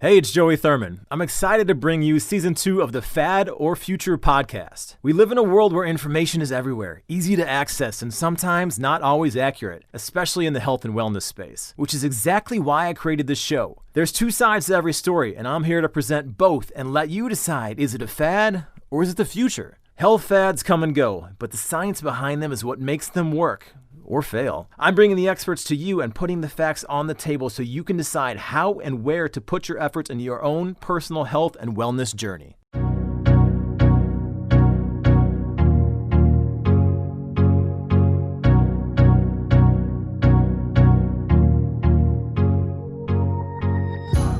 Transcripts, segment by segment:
Hey, it's Joey Thurman. I'm excited to bring you season 2 of the Fad or Future podcast. We live in a world where information is everywhere, easy to access, and sometimes not always accurate, especially in the health and wellness space, which is exactly why I created this show. There's two sides to every story, and I'm here to present both and let you decide, is it a fad or is it the future? Health fads come and go, but the science behind them is what makes them work. Or fail. I'm bringing the experts to you and putting the facts on the table so you can decide how and where to put your efforts into your own personal health and wellness journey.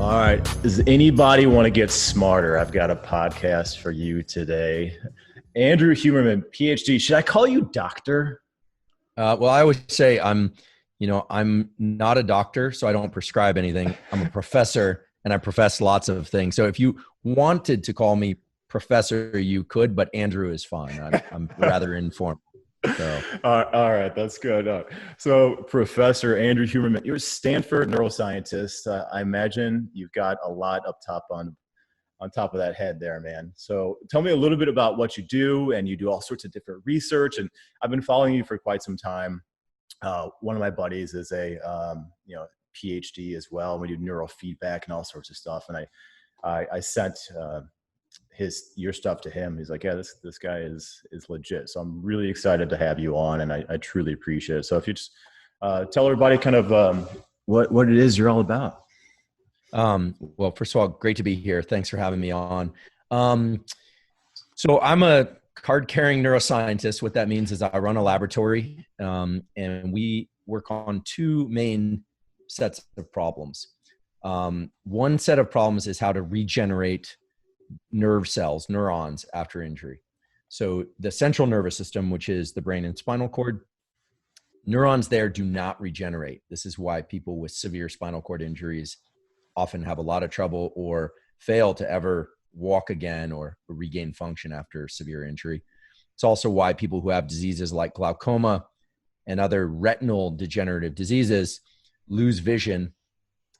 All right. Does anybody want to get smarter? I've got a podcast for you today. Andrew Huberman, PhD. Should I call you doctor? Well, I always say I'm not a doctor, so I don't prescribe anything. I'm a professor, and I profess lots of things. So if you wanted to call me professor, you could, but Andrew is fine. I'm rather informed. So. All right, that's good. So Professor Andrew Huberman, you're a Stanford neuroscientist. I imagine you've got a lot up top on top of that head there, man. So tell me a little bit about what you do, and you do all sorts of different research, and I've been following you for quite some time. One of my buddies is a PhD as well. We do neurofeedback and all sorts of stuff, and I sent your stuff to him. He's like, yeah, this guy is legit. So I'm really excited to have you on, and I truly appreciate it. So if you just tell everybody kind of what it is you're all about. Well, first of all, great to be here. Thanks for having me on. So I'm a card-carrying neuroscientist. What that means is I run a laboratory, and we work on two main sets of problems. One set of problems is how to regenerate nerve cells, neurons, after injury. So the central nervous system, which is the brain and spinal cord, neurons there do not regenerate. This is why people with severe spinal cord injuries often have a lot of trouble or fail to ever walk again or regain function after severe injury. It's also why people who have diseases like glaucoma and other retinal degenerative diseases lose vision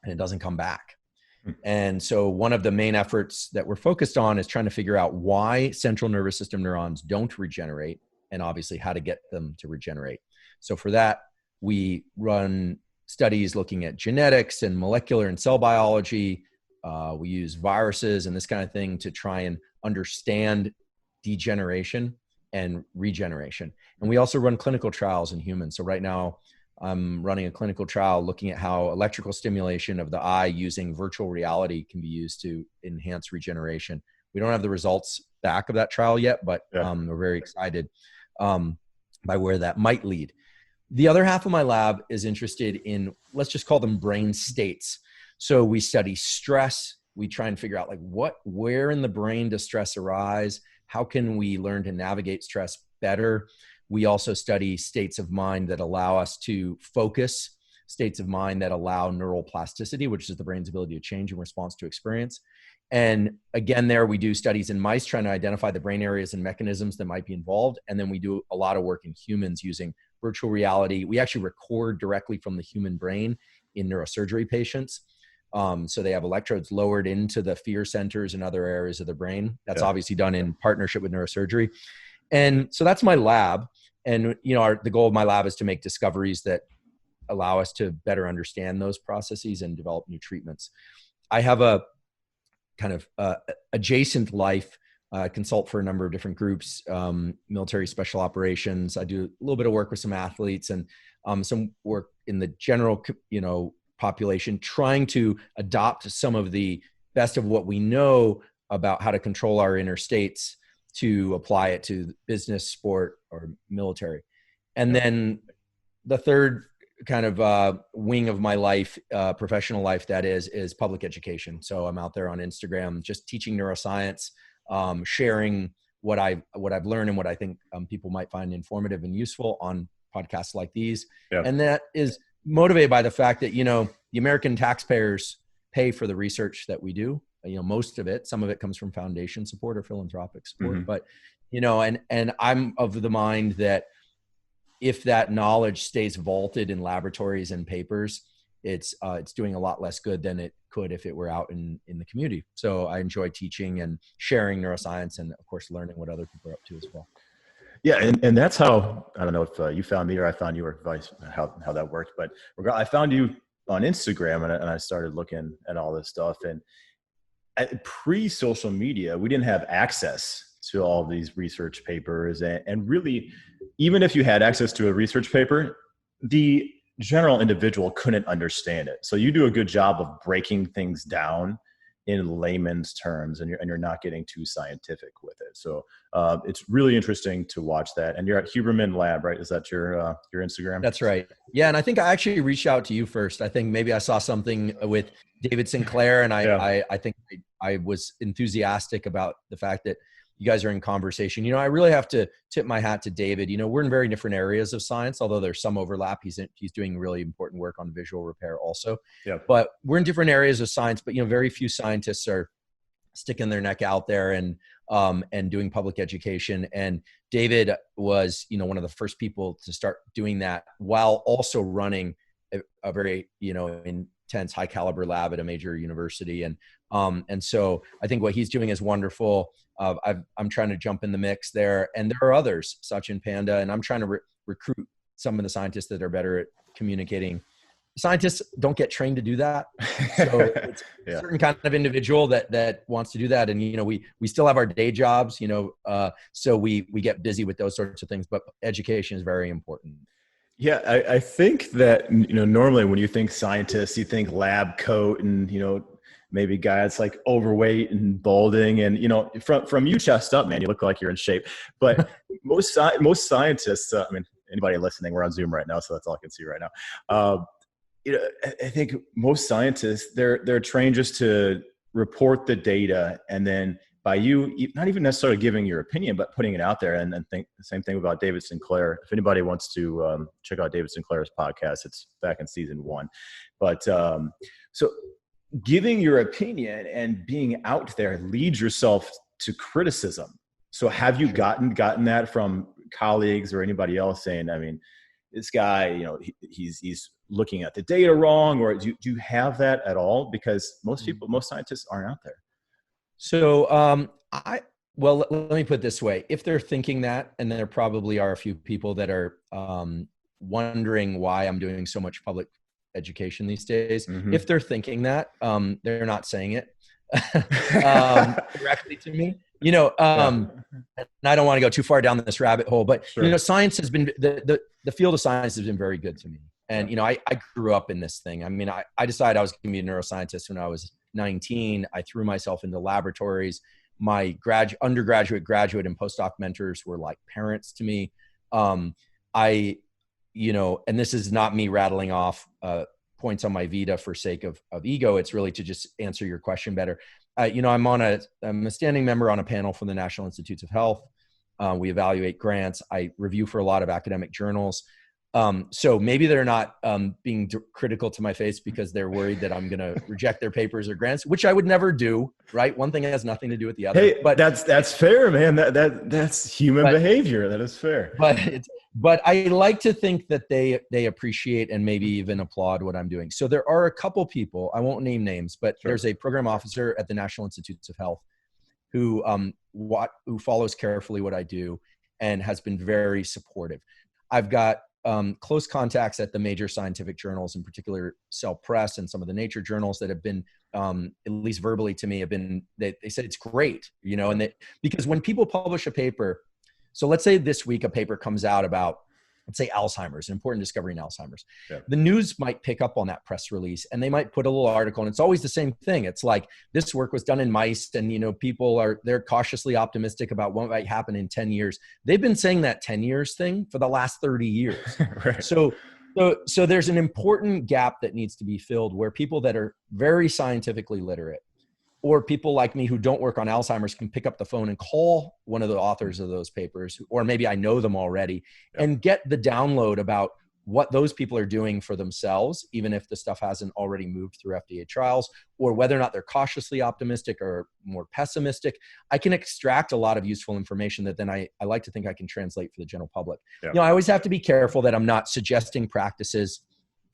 and it doesn't come back. And so one of the main efforts that we're focused on is trying to figure out why central nervous system neurons don't regenerate, and obviously how to get them to regenerate. So for that, we run studies looking at genetics and molecular and cell biology. We use viruses and this kind of thing to try and understand degeneration and regeneration. And we also run clinical trials in humans. So right now I'm running a clinical trial looking at how electrical stimulation of the eye using virtual reality can be used to enhance regeneration. We don't have the results back of that trial yet, but we're very excited by where that might lead. The other half of my lab is interested in, let's just call them brain states. So we study stress. We try and figure out where in the brain does stress arise? How can we learn to navigate stress better? We also study states of mind that allow us to focus, states of mind that allow neural plasticity, which is the brain's ability to change in response to experience. And again, there we do studies in mice trying to identify the brain areas and mechanisms that might be involved. And then we do a lot of work in humans using virtual reality. We actually record directly from the human brain in neurosurgery patients. So they have electrodes lowered into the fear centers and other areas of the brain. That's obviously done in partnership with neurosurgery. And so that's my lab. And the goal of my lab is to make discoveries that allow us to better understand those processes and develop new treatments. I have a kind of adjacent life. I consult for a number of different groups, military special operations. I do a little bit of work with some athletes and some work in the general, population, trying to adopt some of the best of what we know about how to control our inner states to apply it to business, sport, or military. And then the third kind of wing of my life, professional life, that is public education. So I'm out there on Instagram, just teaching neuroscience, sharing what I've learned and what I think people might find informative and useful on podcasts like these. And that is motivated by the fact that, the American taxpayers pay for the research that we do. Most of it, some of it comes from foundation support or philanthropic support, but, and I'm of the mind that if that knowledge stays vaulted in laboratories and papers, it's doing a lot less good than it could if it were out in the community. So I enjoy teaching and sharing neuroscience, and of course, learning what other people are up to as well. Yeah, and that's how, I don't know if you found me or I found you, or how that worked, but I found you on Instagram, and I started looking at all this stuff. And pre-social media, we didn't have access to all these research papers, and really, even if you had access to a research paper, the general individual couldn't understand it. So you do a good job of breaking things down in layman's terms, and you're not getting too scientific with it. So it's really interesting to watch that. And you're at Huberman Lab, right? Is that your Instagram? That's right. Yeah, and I think I actually reached out to you first. I think maybe I saw something with David Sinclair, and I think I was enthusiastic about the fact that you guys are in conversation. I really have to tip my hat to David. We're in very different areas of science, although there's some overlap. He's doing really important work on visual repair also. Yeah. But we're in different areas of science, but very few scientists are sticking their neck out there and doing public education. And David was, one of the first people to start doing that while also running a very, intense, high caliber lab at a major university. And so I think what he's doing is wonderful. I'm trying to jump in the mix there, and there are others, Sachin Panda, and I'm trying to recruit some of the scientists that are better at communicating. Scientists don't get trained to do that. So it's a certain kind of individual that wants to do that. And, we still have our day jobs, so we get busy with those sorts of things, but education is very important. Yeah, I think that, normally when you think scientists, you think lab coat and, maybe guy that's like overweight and balding, and, from you chest up, man, you look like you're in shape. But most scientists, anybody listening, we're on Zoom right now, so that's all I can see right now. I think most scientists, they're trained just to report the data, and then by you not even necessarily giving your opinion, but putting it out there. And think the same thing about David Sinclair. If anybody wants to check out David Sinclair's podcast, it's back in season 1. But so giving your opinion and being out there leads yourself to criticism. So have you gotten that from colleagues or anybody else saying, this guy, he's looking at the data wrong, or do you have that at all? Because most scientists aren't out there. So let me put it this way. If they're thinking that, and there probably are a few people that are wondering why I'm doing so much public education these days. Mm-hmm. If they're thinking that, they're not saying it directly to me. And I don't want to go too far down this rabbit hole, but sure. Science has been the field of science has been very good to me. And I grew up in this thing. I decided I was going to be a neuroscientist when I was 19. I threw myself into laboratories. My undergraduate, graduate, and postdoc mentors were like parents to me. And this is not me rattling off points on my Vita for sake of ego. It's really to just answer your question better. I'm a standing member on a panel from the National Institutes of Health. We evaluate grants. I review for a lot of academic journals. So maybe they're not being critical to my face because they're worried that I'm going to reject their papers or grants, which I would never do. Right? One thing has nothing to do with the other. Hey, but that's fair, man. That's human behavior. That is fair. But I like to think that they appreciate and maybe even applaud what I'm doing. So there are a couple people, I won't name names, but sure. There's a program officer at the National Institutes of Health who follows carefully what I do and has been very supportive. I've got close contacts at the major scientific journals, in particular Cell Press and some of the Nature journals that have been, at least verbally to me, they said it's great, and because when people publish a paper, so let's say this week a paper comes out about, let's say Alzheimer's, an important discovery in Alzheimer's. Yeah. The news might pick up on that press release and they might put a little article, and it's always the same thing. It's like, this work was done in mice, and people they're cautiously optimistic about what might happen in 10 years. They've been saying that 10 years thing for the last 30 years. Right. So there's an important gap that needs to be filled where people that are very scientifically literate, or people like me who don't work on Alzheimer's, can pick up the phone and call one of the authors of those papers, or maybe I know them already, and get the download about what those people are doing for themselves, even if the stuff hasn't already moved through FDA trials, or whether or not they're cautiously optimistic or more pessimistic. I can extract a lot of useful information that then I like to think I can translate for the general public. Yeah. I always have to be careful that I'm not suggesting practices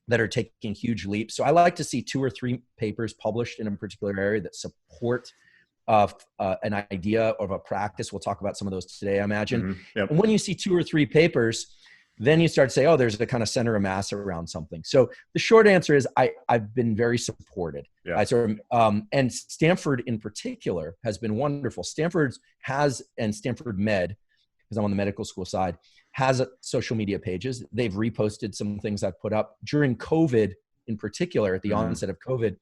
that are taking huge leaps. So I like to see 2 or 3 papers published in a particular area that support an idea of a practice. We'll talk about some of those today, I imagine. Mm-hmm. Yep. And when you see 2 or 3 papers, then you start to say, oh, there's a kind of center of mass around something. So the short answer is I've been very supported. Yeah. And Stanford in particular has been wonderful. Stanford Med, because I'm on the medical school side, has social media pages. They've reposted some things I've put up. During COVID in particular, at the onset of COVID,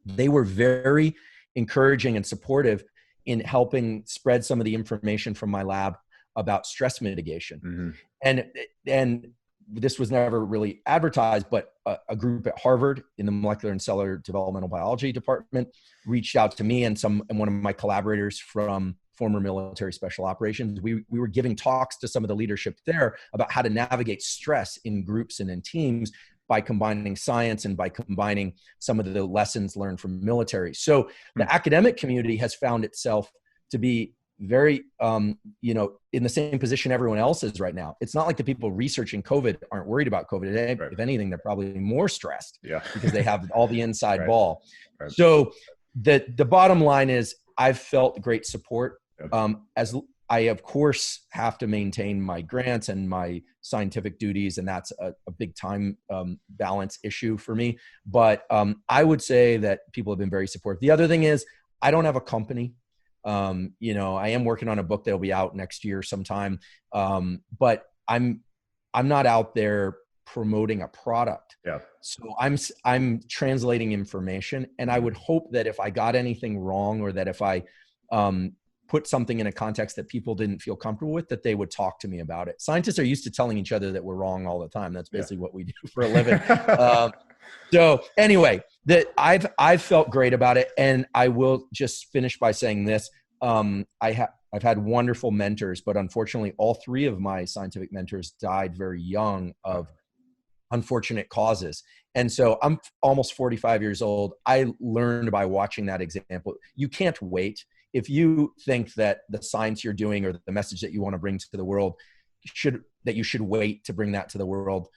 they were very encouraging and supportive in helping spread some of the information from my lab about stress mitigation. And this was never really advertised, but a group at Harvard in the molecular and cellular developmental biology department reached out to me and one of my collaborators from former military special operations. We were giving talks to some of the leadership there about how to navigate stress in groups and in teams by combining science and by combining some of the lessons learned from military. So the academic community has found itself to be very, in the same position everyone else is right now. It's not like the people researching COVID aren't worried about COVID. If anything, they're probably more stressed because they have all the inside ball. Right. So the bottom line is I've felt great support. As I, of course, have to maintain my grants and my scientific duties, and that's a big time balance issue for me. But I would say that people have been very supportive. The other thing is I don't have a company. I am working on a book that'll be out next year sometime. But I'm not out there promoting a product. So I'm translating information, and I would hope that if I got anything wrong, or that if I put something in a context that people didn't feel comfortable with, that they would talk to me about it. Scientists are used to telling each other that we're wrong all the time. That's basically what we do for a living. So anyway, that I've felt great about it. And I will just finish by saying this. I've had wonderful mentors, but unfortunately all 3 of my scientific mentors died very young of unfortunate causes. And so I'm almost 45 years old. I learned by watching that example. You can't wait. If you think that the science you're doing or the message that you want to bring to the world you should wait to bring that to the world,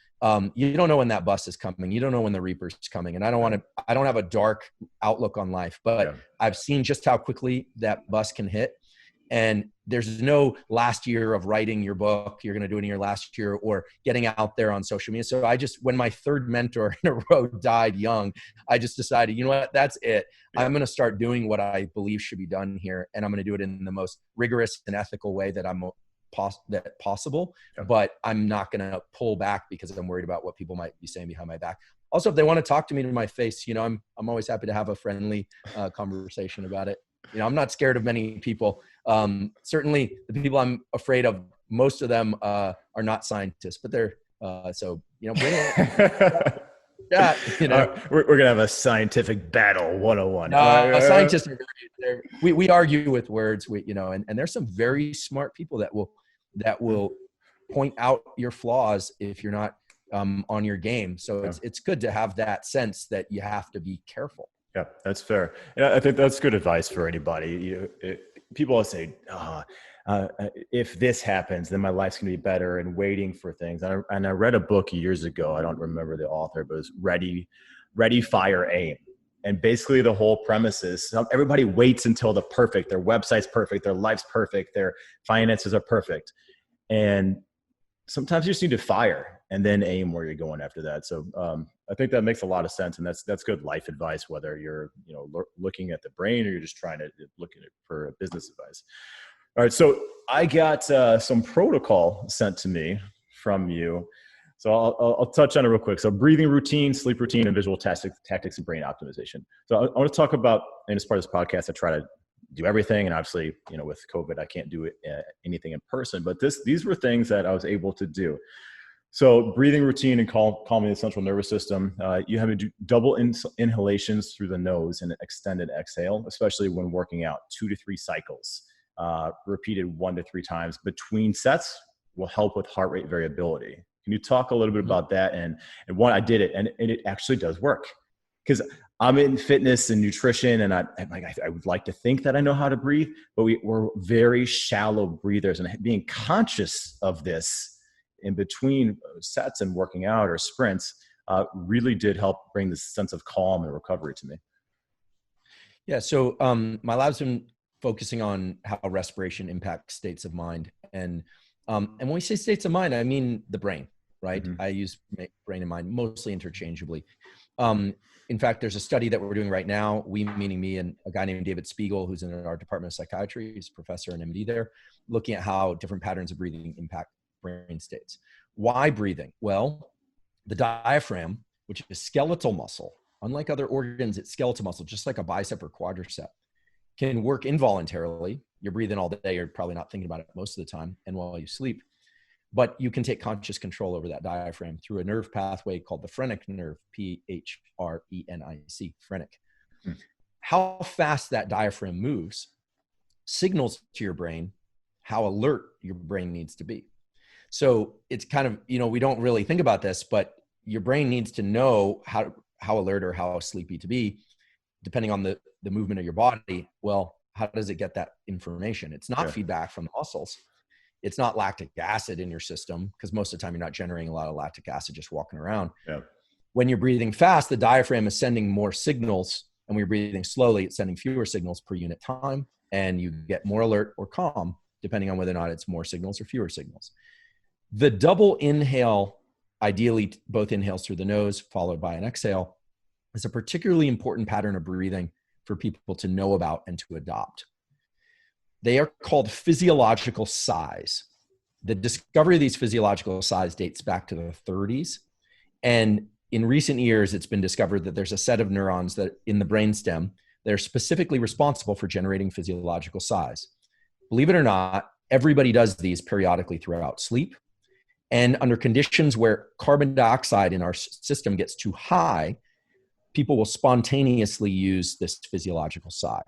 you don't know when that bus is coming. You don't know when the reaper's coming. And I don't have a dark outlook on life, but I've seen just how quickly that bus can hit. And there's no last year of writing your book, you're going to do it in your last year, or getting out there on social media. So when my 3rd mentor in a row died young, I just decided, you know what, that's it. I'm going to start doing what I believe should be done here. And I'm going to do it in the most rigorous and ethical way that possible. But I'm not going to pull back because I'm worried about what people might be saying behind my back. Also, if they want to talk to me to my face, I'm always happy to have a friendly conversation about it. I'm not scared of many people. Certainly the people I'm afraid of, most of them are not scientists, but they're, bring it. We're going to have a scientific battle 101. Scientists are we argue with words, and there's some very smart people that will point out your flaws if you're not on your game. So it's good to have that sense that you have to be careful. Yeah, that's fair. And I think that's good advice for anybody. People always say, if this happens, then my life's going to be better, and waiting for things. And I read a book years ago. I don't remember the author, but it was Ready, Fire, Aim. And basically the whole premise is everybody waits until their website's perfect, their life's perfect, their finances are perfect. And sometimes you just need to fire and then aim where you're going after that. So I think that makes a lot of sense. And that's good life advice, whether you're looking at the brain or you're just trying to look at it for business advice. All right. So I got some protocol sent to me from you. So I'll touch on it real quick. So breathing routine, sleep routine, and visual tactics and brain optimization. So I want to talk about, and as part of this podcast, I try to do everything. And obviously, with COVID, I can't do anything in person, but these were things that I was able to do. So breathing routine and calming the central nervous system. You have to do double inhalations through the nose and extended exhale, especially when working out, 2 to 3 cycles, repeated 1 to 3 times between sets will help with heart rate variability. Can you talk a little bit about that? And one, I did it, and it actually does work, because I'm in fitness and nutrition, and I would like to think that I know how to breathe, but we're very shallow breathers, and being conscious of this in between sets and working out or sprints really did help bring this sense of calm and recovery to me. Yeah. So my lab's been focusing on how respiration impacts states of mind. And when we say states of mind, I mean the brain, right? Mm-hmm. I use brain and mind mostly interchangeably. In fact, there's a study that we're doing right now, we meaning me and a guy named David Spiegel, who's in our Department of Psychiatry, he's a professor and MD there, looking at how different patterns of breathing impact brain states. Why breathing? Well, the diaphragm, which is skeletal muscle, unlike other organs, it's skeletal muscle, just like a bicep or quadricep, can work involuntarily. You're breathing all day, you're probably not thinking about it most of the time, and while you sleep. But you can take conscious control over that diaphragm through a nerve pathway called the phrenic nerve, P-H-R-E-N-I-C, phrenic. How fast that diaphragm moves signals to your brain how alert your brain needs to be. So it's kind of, we don't really think about this, but your brain needs to know how alert or how sleepy to be, depending on the movement of your body. Well, how does it get that information? It's not feedback from the muscles. It's not lactic acid in your system, because most of the time you're not generating a lot of lactic acid just walking around. Yeah. When you're breathing fast, the diaphragm is sending more signals, and when you're breathing slowly, it's sending fewer signals per unit time, and you get more alert or calm, depending on whether or not it's more signals or fewer signals. The double inhale, ideally both inhales through the nose followed by an exhale, is a particularly important pattern of breathing for people to know about and to adopt. They are called physiological sighs. The discovery of these physiological sighs dates back to the 30s. And in recent years, it's been discovered that there's a set of neurons that in the brainstem that are specifically responsible for generating physiological sighs. Believe it or not, everybody does these periodically throughout sleep. And under conditions where carbon dioxide in our system gets too high, people will spontaneously use this physiological sigh.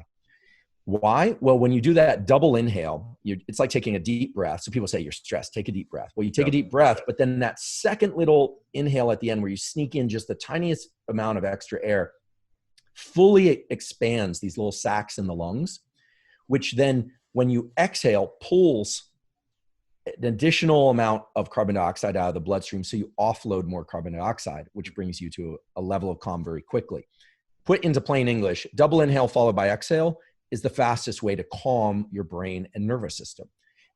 Why? Well, when you do that double inhale, it's like taking a deep breath. So people say you're stressed, take a deep breath. Well, you take a deep breath, but then that second little inhale at the end where you sneak in just the tiniest amount of extra air fully expands these little sacs in the lungs, which then when you exhale pulls an additional amount of carbon dioxide out of the bloodstream. So you offload more carbon dioxide, which brings you to a level of calm very quickly. Put into plain English, double inhale followed by exhale is the fastest way to calm your brain and nervous system.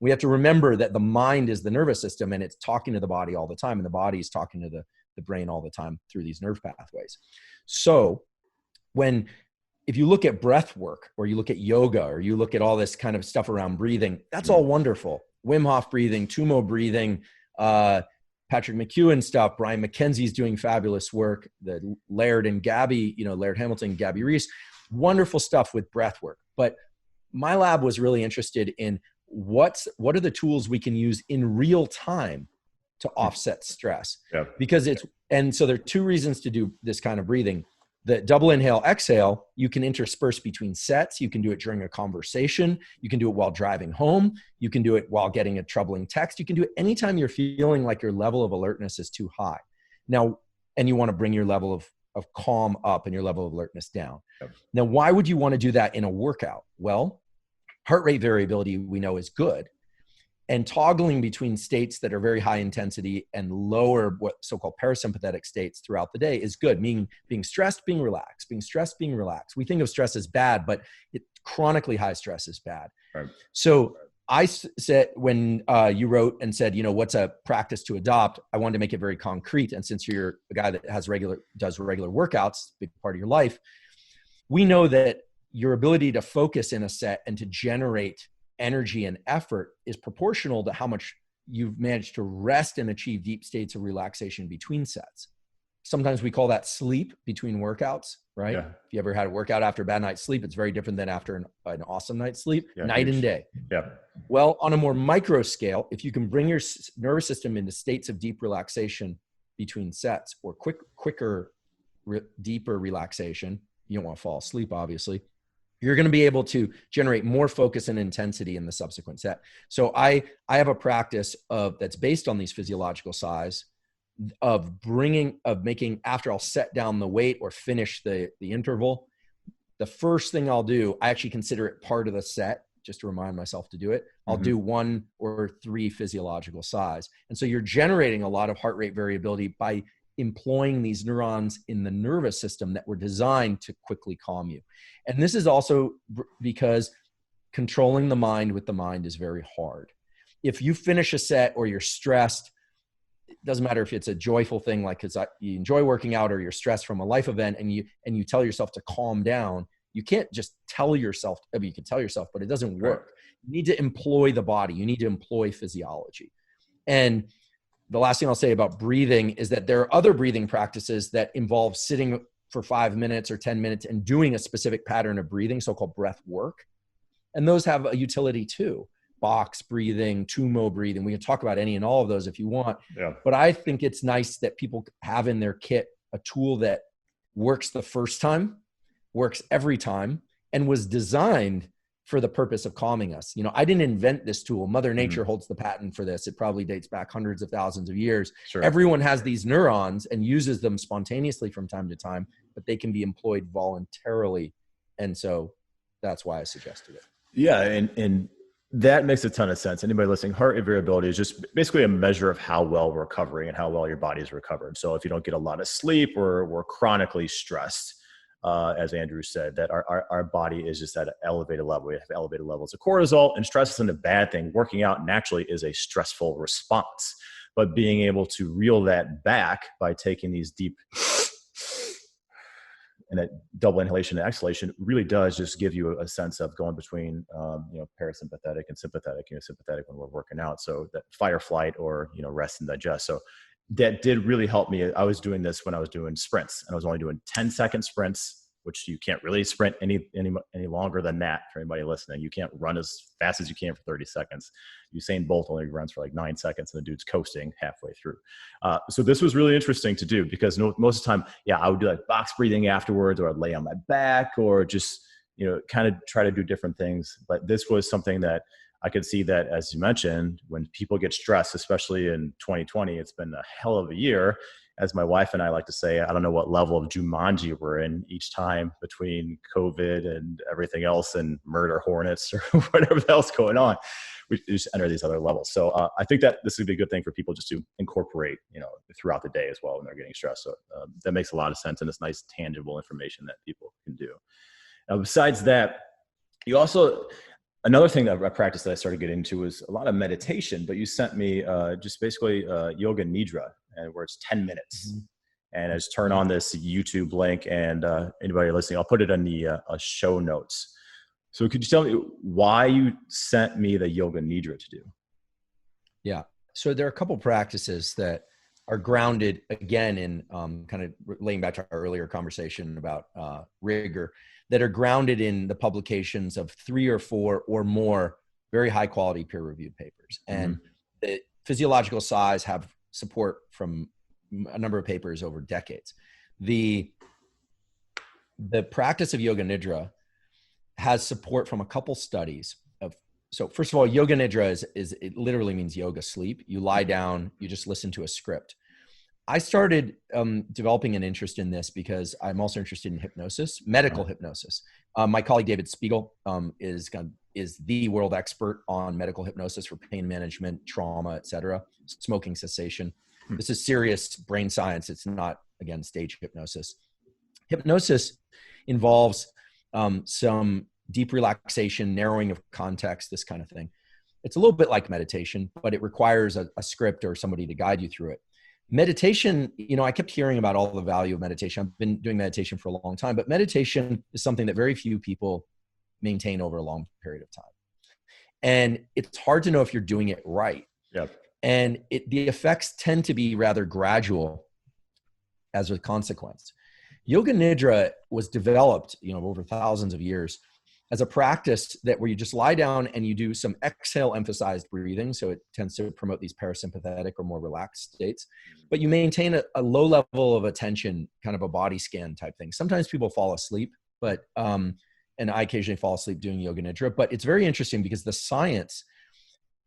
We have to remember that the mind is the nervous system, and it's talking to the body all the time, and the body is talking to the brain all the time through these nerve pathways. So if you look at breath work, or you look at yoga, or you look at all this kind of stuff around breathing, that's all wonderful. Wim Hof breathing, Tumo breathing, Patrick McEwen stuff, Brian McKenzie's doing fabulous work, the Laird and Gabby, Laird Hamilton, Gabby Reese, wonderful stuff with breath work. But my lab was really interested in what are the tools we can use in real time to offset stress. Because and so there are two reasons to do this kind of breathing. The double inhale, exhale, you can intersperse between sets. You can do it during a conversation. You can do it while driving home. You can do it while getting a troubling text. You can do it anytime you're feeling like your level of alertness is too high. Now, and you want to bring your level of calm up and your level of alertness down. Now, why would you want to do that in a workout? Well, heart rate variability we know is good. And toggling between states that are very high intensity and lower, what so-called parasympathetic states throughout the day is good, meaning being stressed, being relaxed, being stressed, being relaxed. We think of stress as bad, but chronically high stress is bad. Right. So I said, when you wrote and said, what's a practice to adopt, I wanted to make it very concrete. And since you're a guy that does regular workouts, big part of your life, we know that your ability to focus in a set and to generate energy and effort is proportional to how much you've managed to rest and achieve deep states of relaxation between sets. Sometimes we call that sleep between workouts, right? Yeah. If you ever had a workout after a bad night's sleep, it's very different than after an awesome night's sleep, night and day. Yeah. Well, on a more micro scale, if you can bring your nervous system into states of deep relaxation between sets, or quicker, deeper relaxation, you don't want to fall asleep, obviously, you're going to be able to generate more focus and intensity in the subsequent set. So I have a practice that's based on these physiological sighs of making, after I'll set down the weight or finish the interval, the first thing I'll do, I actually consider it part of the set just to remind myself to do it. I'll do 1 or 3 physiological sighs. And so you're generating a lot of heart rate variability by employing these neurons in the nervous system that were designed to quickly calm you. And this is also because controlling the mind with the mind is very hard. If you finish a set or you're stressed, it doesn't matter if it's a joyful thing, like because you enjoy working out, or you're stressed from a life event, and you tell yourself to calm down. You can't just tell yourself. I mean, you can tell yourself, but it doesn't work. You need to employ the body. You need to employ physiology. And the last thing I'll say about breathing is that there are other breathing practices that involve sitting for 5 minutes or 10 minutes and doing a specific pattern of breathing, so-called breath work. And those have a utility too. Box breathing, Tumo breathing. We can talk about any and all of those if you want. Yeah. But I think it's nice that people have in their kit a tool that works the first time, works every time, and was designed for the purpose of calming us. You know, I didn't invent this tool. Mother Nature holds the patent for this. It probably dates back hundreds of thousands of years. Sure. Everyone has these neurons and uses them spontaneously from time to time, but they can be employed voluntarily. And so that's why I suggested it. Yeah. And that makes a ton of sense. Anybody listening, heart rate variability is just basically a measure of how well we're recovering and how well your body is recovered. So if you don't get a lot of sleep, or we're chronically stressed, as Andrew said, that our body is just at an elevated level. We have elevated levels of cortisol, and stress isn't a bad thing. Working out naturally is a stressful response, but being able to reel that back by taking these deep and that double inhalation and exhalation really does just give you a sense of going between, parasympathetic and sympathetic. Sympathetic when we're working out, so that fight or flight, or rest and digest. So that did really help me. I was doing this when I was doing sprints, and I was only doing 10-second sprints, which you can't really sprint any longer than that. For anybody listening, you can't run as fast as you can for 30 seconds. Usain Bolt only runs for like 9 seconds, and the dude's coasting halfway through. So this was really interesting to do, because most of the time, I would do like box breathing afterwards, or I'd lay on my back, or just, kind of try to do different things. But this was something that I could see that, as you mentioned, when people get stressed, especially in 2020, it's been a hell of a year. As my wife and I like to say, I don't know what level of Jumanji we're in each time, between COVID and everything else, and murder hornets, or whatever else going on. We just enter these other levels. So I think that this would be a good thing for people just to incorporate, throughout the day as well when they're getting stressed. So that makes a lot of sense, and it's nice, tangible information that people can do. Now, besides that, you also, another thing that I practiced that I started getting into was a lot of meditation, but you sent me just basically yoga nidra, and where it's 10 minutes. Mm-hmm. And I just turn on this YouTube link, and anybody listening, I'll put it in the show notes. So could you tell me why you sent me the yoga nidra to do? Yeah. So there are a couple practices that are grounded, again, in kind of laying back to our earlier conversation about rigor, that are grounded in the publications of 3 or 4 or more very high quality peer reviewed papers. And the physiological size have support from a number of papers over decades. The practice of yoga nidra has support from a couple studies of, so first of all, yoga nidra is it literally means yoga sleep. You lie down, you just listen to a script. I started developing an interest in this because I'm also interested in hypnosis, medical hypnosis. My colleague David Spiegel is the world expert on medical hypnosis for pain management, trauma, et cetera, smoking cessation. This is serious brain science. It's not, again, stage hypnosis. Hypnosis involves some deep relaxation, narrowing of context, this kind of thing. It's a little bit like meditation, but it requires a script or somebody to guide you through it. Meditation, I kept hearing about all the value of meditation. I've been doing meditation for a long time, but meditation is something that very few people maintain over a long period of time. And it's hard to know if you're doing it right. Yep. And the effects tend to be rather gradual as a consequence. Yoga Nidra was developed, over thousands of years as a practice where you just lie down and you do some exhale emphasized breathing. So it tends to promote these parasympathetic or more relaxed states, but you maintain a low level of attention, kind of a body scan type thing. Sometimes people fall asleep, but, and I occasionally fall asleep doing Yoga Nidra, but it's very interesting because the science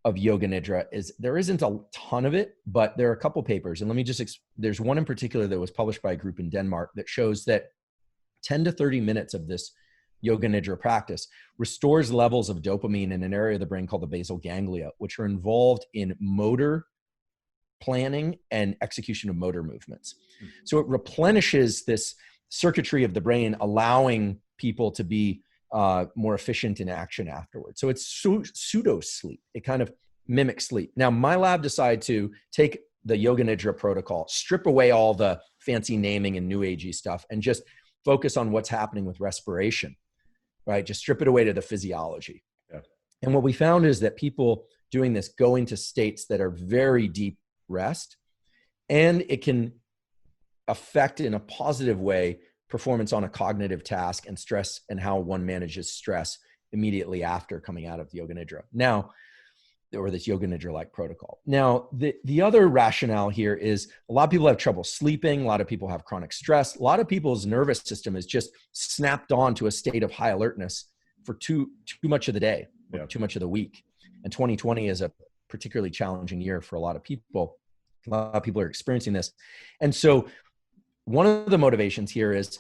of Yoga Nidra there isn't a ton of it, but there are a couple papers. And let me just, there's one in particular that was published by a group in Denmark that shows that 10 to 30 minutes of this Yoga Nidra practice restores levels of dopamine in an area of the brain called the basal ganglia, which are involved in motor planning and execution of motor movements. So it replenishes this circuitry of the brain, allowing people to be more efficient in action afterwards. So it's pseudo sleep. It kind of mimics sleep. Now, my lab decided to take the Yoga Nidra protocol, strip away all the fancy naming and new agey stuff, and just focus on what's happening with respiration, right? Just strip it away to the physiology. Yeah. And what we found is that people doing this go into states that are very deep rest, and it can affect in a positive way performance on a cognitive task and stress, and how one manages stress immediately after coming out of the Yoga Nidra. Now, or this Yoga Nidra-like protocol. Now, the other rationale here is a lot of people have trouble sleeping. A lot of people have chronic stress. A lot of people's nervous system is just snapped on to a state of high alertness for too much of the day, too much of the week. And 2020 is a particularly challenging year for a lot of people. A lot of people are experiencing this. And so one of the motivations here is,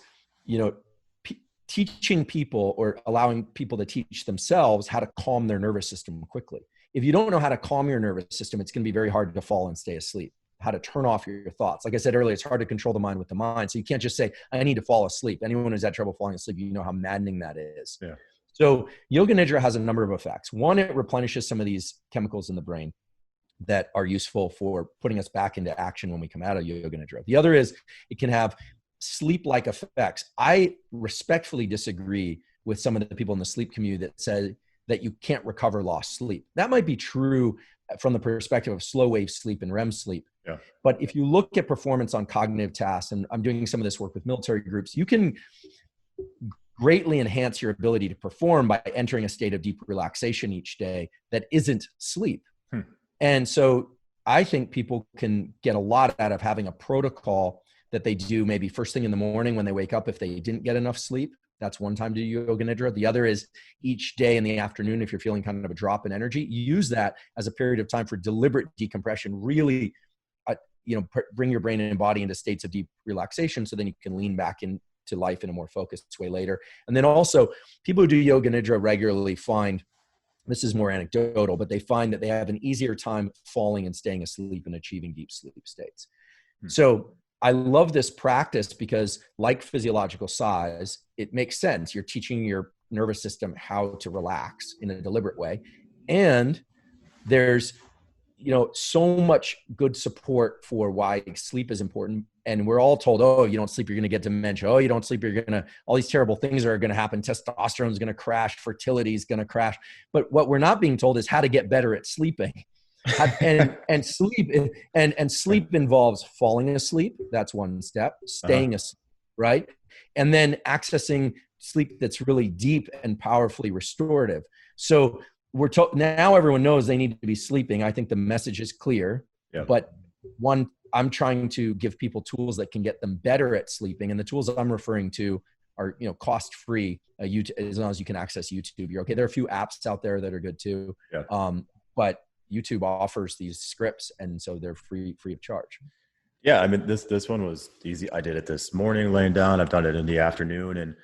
teaching people or allowing people to teach themselves how to calm their nervous system quickly. If you don't know how to calm your nervous system, it's going to be very hard to fall and stay asleep. How to turn off your thoughts. Like I said earlier, it's hard to control the mind with the mind. So you can't just say, I need to fall asleep. Anyone who's had trouble falling asleep, you know how maddening that is. Yeah. So Yoga Nidra has a number of effects. One, it replenishes some of these chemicals in the brain that are useful for putting us back into action when we come out of Yoga Nidra. The other is it can have sleep-like effects. I respectfully disagree with some of the people in the sleep community that say that you can't recover lost sleep. That might be true from the perspective of slow wave sleep and REM sleep. Yeah. But if you look at performance on cognitive tasks, and I'm doing some of this work with military groups, you can greatly enhance your ability to perform by entering a state of deep relaxation each day that isn't sleep. And so I think people can get a lot out of having a protocol that they do maybe first thing in the morning when they wake up if they didn't get enough sleep. That's one time to do Yoga Nidra. The other is each day in the afternoon, if you're feeling kind of a drop in energy, you use that as a period of time for deliberate decompression, really, bring your brain and body into states of deep relaxation so then you can lean back into life in a more focused way later. And then also people who do Yoga Nidra regularly find, this is more anecdotal, but they find that they have an easier time falling and staying asleep and achieving deep sleep states. So I love this practice because, like physiological size, it makes sense. You're teaching your nervous system how to relax in a deliberate way. And there's, so much good support for why sleep is important. And we're all told, oh, you don't sleep, you're going to get dementia. Oh, you don't sleep, all these terrible things are going to happen. Testosterone is going to crash. Fertility is going to crash. But what we're not being told is how to get better at sleeping. and sleep involves falling asleep. That's one step. Staying asleep, right? And then accessing sleep that's really deep and powerfully restorative. So we're told now everyone knows they need to be sleeping. I think the message is clear. Yeah. But one, I'm trying to give people tools that can get them better at sleeping, and the tools I'm referring to are cost-free. As long as you can access YouTube, you're okay. There are a few apps out there that are good too. Yeah. But YouTube offers these scripts, and so they're free of charge. Yeah, I mean, this one was easy. I did it this morning laying down. I've done it in the afternoon,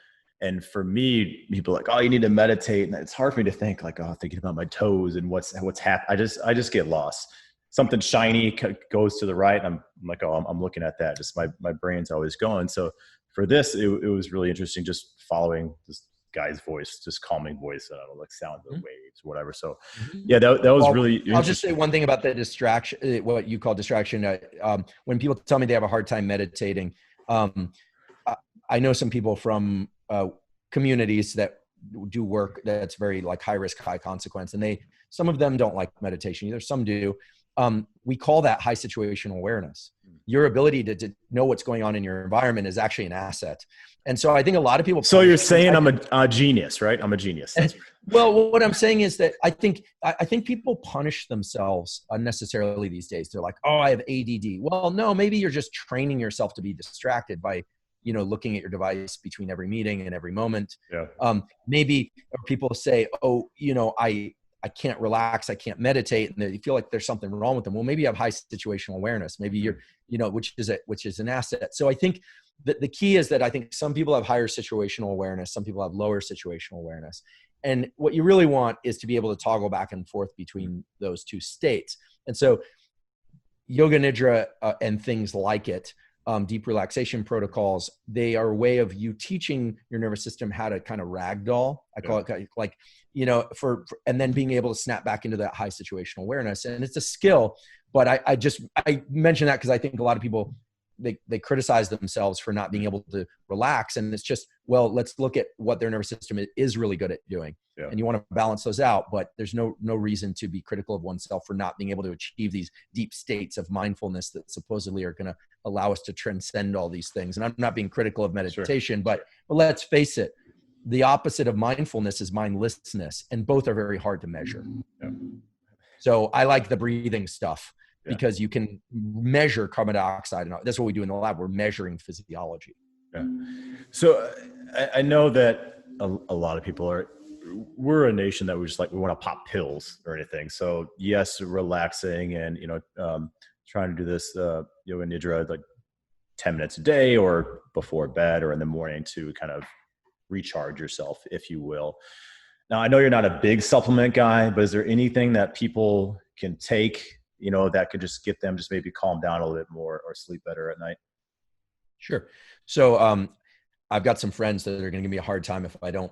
and for me, people are like, oh, you need to meditate, and it's hard for me to think like, oh, thinking about my toes and what's happening. I just get lost. Something shiny goes to the right, and I'm like, oh, I'm looking at that. Just my brain's always going. So for this, it was really interesting, just following this guy's voice, just calming voice, like sound of waves, whatever. So yeah, that was really I'll just say one thing about the distraction, what you call distraction. When people tell me they have a hard time meditating, I know some people from communities that do work that's very like high risk, high consequence, and some of them don't like meditation either. Some do. We call that high situational awareness. Your ability to know what's going on in your environment is actually an asset. And so I think a lot of people. So you're saying I'm a genius, right? I'm a genius. Well, what I'm saying is that I think people punish themselves unnecessarily these days. They're like, oh, I have ADD. Well, no, maybe you're just training yourself to be distracted by, looking at your device between every meeting and every moment. Yeah. Maybe people say, oh, I can't relax, I can't meditate, and they feel like there's something wrong with them. Well, maybe you have high situational awareness. Maybe you're, which is an asset. So I think that the key is that I think some people have higher situational awareness, some people have lower situational awareness. And what you really want is to be able to toggle back and forth between those two states. And so, yoga nidra and things like it, deep relaxation protocols, they are a way of you teaching your nervous system how to kind of ragdoll. I call it like, you know, and then being able to snap back into that high situational awareness. And it's a skill, but I mention that because I think a lot of people, they criticize themselves for not being able to relax. And it's just, well, let's look at what their nervous system is really good at doing. Yeah. And you want to balance those out, but there's no reason to be critical of oneself for not being able to achieve these deep states of mindfulness that supposedly are going to allow us to transcend all these things. And I'm not being critical of meditation, but let's face it, the opposite of mindfulness is mindlessness, and both are very hard to measure. Yeah. So I like the breathing stuff. Yeah. Because you can measure carbon dioxide, and that's what we do in the lab. We're measuring physiology. Yeah. So I know that a lot of people we're a nation that we want to pop pills or anything. So yes, relaxing and, you know, trying to do this yoga nidra like 10 minutes a day or before bed or in the morning to kind of recharge yourself, if you will. Now, I know you're not a big supplement guy, but is there anything that people can take, you know, that could just get them just maybe calm down a little bit more or sleep better at night? Sure. So I've got some friends that are going to give me a hard time if I don't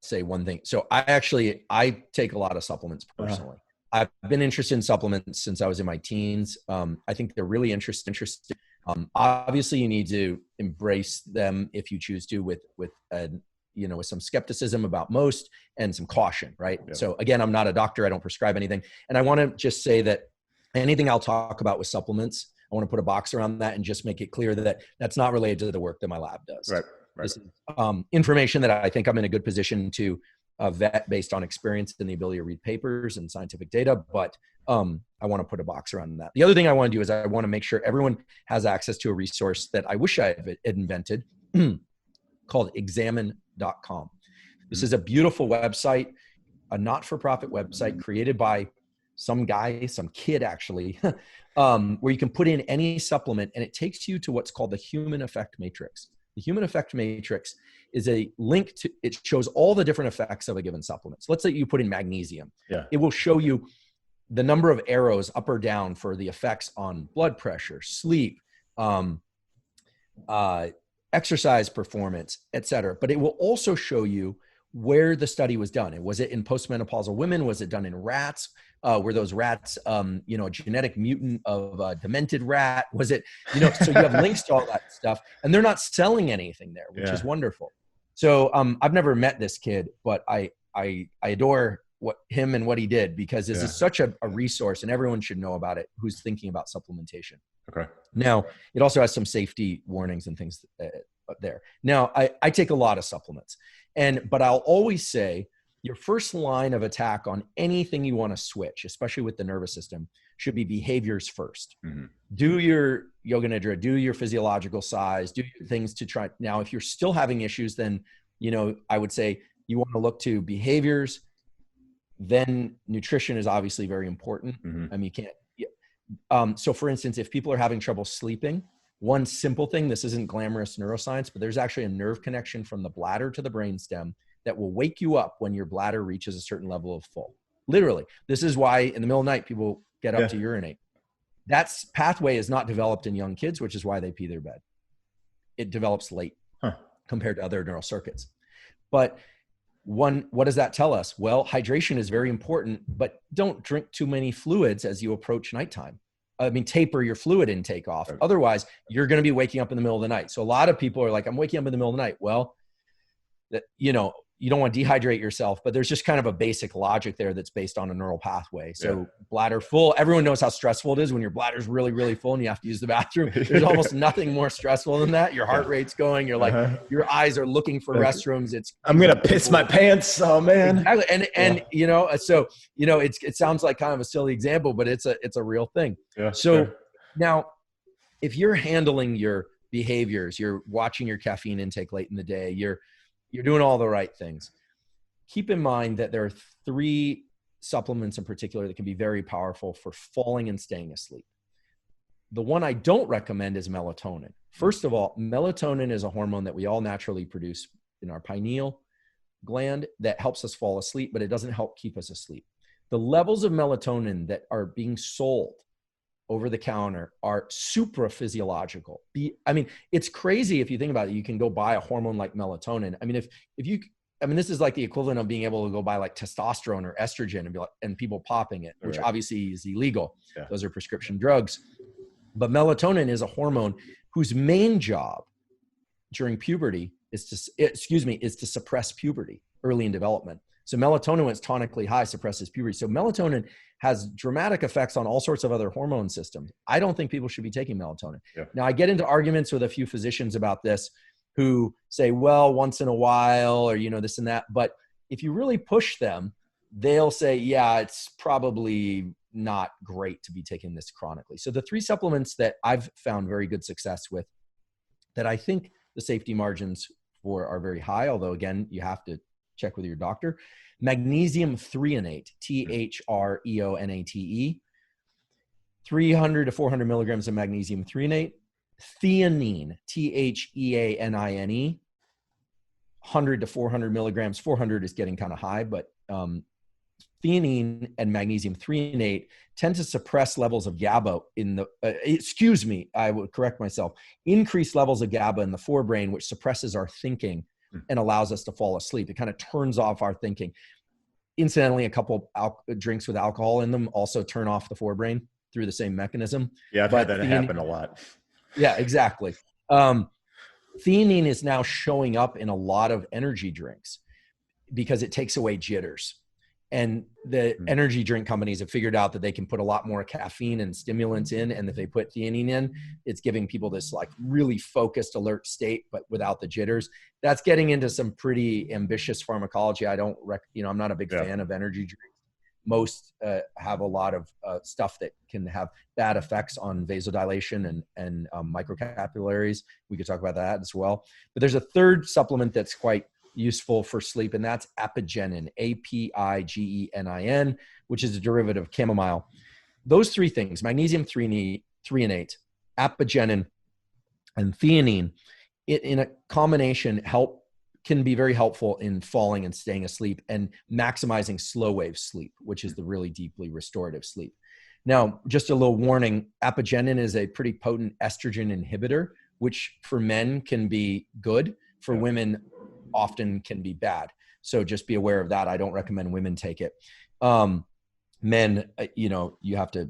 say one thing. So I take a lot of supplements personally. I've been interested in supplements since I was in my teens. I think they're really interesting. Obviously, you need to embrace them if you choose to with some skepticism about most and some caution, right? Yeah. So again, I'm not a doctor. I don't prescribe anything. And I want to just say that anything I'll talk about with supplements, I want to put a box around that and just make it clear that that's not related to the work that my lab does. Right. This is information that I think I'm in a good position to vet based on experience and the ability to read papers and scientific data. But I want to put a box around that. The other thing I want to do is I want to make sure everyone has access to a resource that I wish I had invented called examine.com. This is a beautiful website, a not-for-profit website created by some kid actually, where you can put in any supplement and it takes you to what's called the human effect matrix. The human effect matrix is a link to, it shows all the different effects of a given supplement. So let's say you put in magnesium. Yeah. It will show you the number of arrows up or down for the effects on blood pressure, sleep, exercise performance, et cetera. But it will also show you where the study was done. And was it in postmenopausal women? Was it done in rats? Were those rats, a genetic mutant of a demented rat? Was it, so you have links to all that stuff, and they're not selling anything there, which is wonderful. So I've never met this kid, but I adore him and what he did, because this is such a resource and everyone should know about it who's thinking about supplementation. Okay. Now, it also has some safety warnings and things there. Now, I take a lot of supplements, but I'll always say your first line of attack on anything you want to switch, especially with the nervous system, should be behaviors first. Mm-hmm. Do your yoga nidra, do your physiological size, do your things to try. Now, if you're still having issues, then, I would say you want to look to behaviors. Then nutrition is obviously very important. Mm-hmm. I mean, you can't. So for instance, if people are having trouble sleeping, one simple thing, this isn't glamorous neuroscience, but there's actually a nerve connection from the bladder to the brainstem that will wake you up when your bladder reaches a certain level of full. Literally. This is why in the middle of the night, people get up to urinate. That pathway is not developed in young kids, which is why they pee their bed. It develops late compared to other neural circuits. But what does that tell us? Well, hydration is very important, but don't drink too many fluids as you approach nighttime. I mean, taper your fluid intake off. Right. Otherwise, you're going to be waking up in the middle of the night. So a lot of people are like, I'm waking up in the middle of the night. Well, you don't want to dehydrate yourself, but there's just kind of a basic logic there that's based on a neural pathway. So bladder full, everyone knows how stressful it is when your bladder's really, really full and you have to use the bathroom. There's almost nothing more stressful than that. Your heart rate's going. You're like, your eyes are looking for restrooms. I'm going to piss my pants. Oh man. Exactly. And it sounds like kind of a silly example, but it's a real thing. Yeah, so now if you're handling your behaviors, you're watching your caffeine intake late in the day, you're doing all the right things. Keep in mind that there are 3 supplements in particular that can be very powerful for falling and staying asleep. The one I don't recommend is melatonin. First of all, melatonin is a hormone that we all naturally produce in our pineal gland that helps us fall asleep, but it doesn't help keep us asleep. The levels of melatonin that are being sold over the counter are supra physiological. I mean, it's crazy if you think about it. You can go buy a hormone like melatonin. I mean, if you, I mean, this is like the equivalent of being able to go buy like testosterone or estrogen and be like, and people popping it, which obviously is illegal. Yeah. Those are prescription drugs. But melatonin is a hormone whose main job during puberty is to suppress puberty early in development. So melatonin, when it's tonically high, suppresses puberty. So melatonin has dramatic effects on all sorts of other hormone systems. I don't think people should be taking melatonin. Yeah. Now, I get into arguments with a few physicians about this who say, well, once in a while, or, you know, this and that. But if you really push them, they'll say, yeah, it's probably not great to be taking this chronically. So the 3 supplements that I've found very good success with, that I think the safety margins for are very high, although again, you have to check with your doctor. Magnesium threonate, THREONATE, 300 to 400 milligrams of magnesium threonate. Theanine, THEANINE, 100 to 400 milligrams. 400 is getting kind of high, but theanine and magnesium threonate tend to suppress levels of GABA in the, I would correct myself, increase levels of GABA in the forebrain, which suppresses our thinking and allows us to fall asleep. It kind of turns off our thinking. Incidentally, a couple drinks with alcohol in them also turn off the forebrain through the same mechanism. Yeah, I've had that happen a lot. Yeah, exactly. Theanine is now showing up in a lot of energy drinks because it takes away jitters. And the energy drink companies have figured out that they can put a lot more caffeine and stimulants in. And if they put theanine in, it's giving people this like really focused, alert state, but without the jitters. That's getting into some pretty ambitious pharmacology. I'm not a big fan of energy drinks. Most have a lot of stuff that can have bad effects on vasodilation and microcapillaries. We could talk about that as well. But there's a third supplement that's quite useful for sleep, and that's apigenin, APIGENIN, which is a derivative of chamomile. Those 3 things, magnesium threonate, apigenin, and theanine, in a combination can be very helpful in falling and staying asleep and maximizing slow wave sleep, which is the really deeply restorative sleep. Now, just a little warning, apigenin is a pretty potent estrogen inhibitor, which for men can be good. For women, often can be bad. So just be aware of that. I don't recommend women take it. Men, you have to,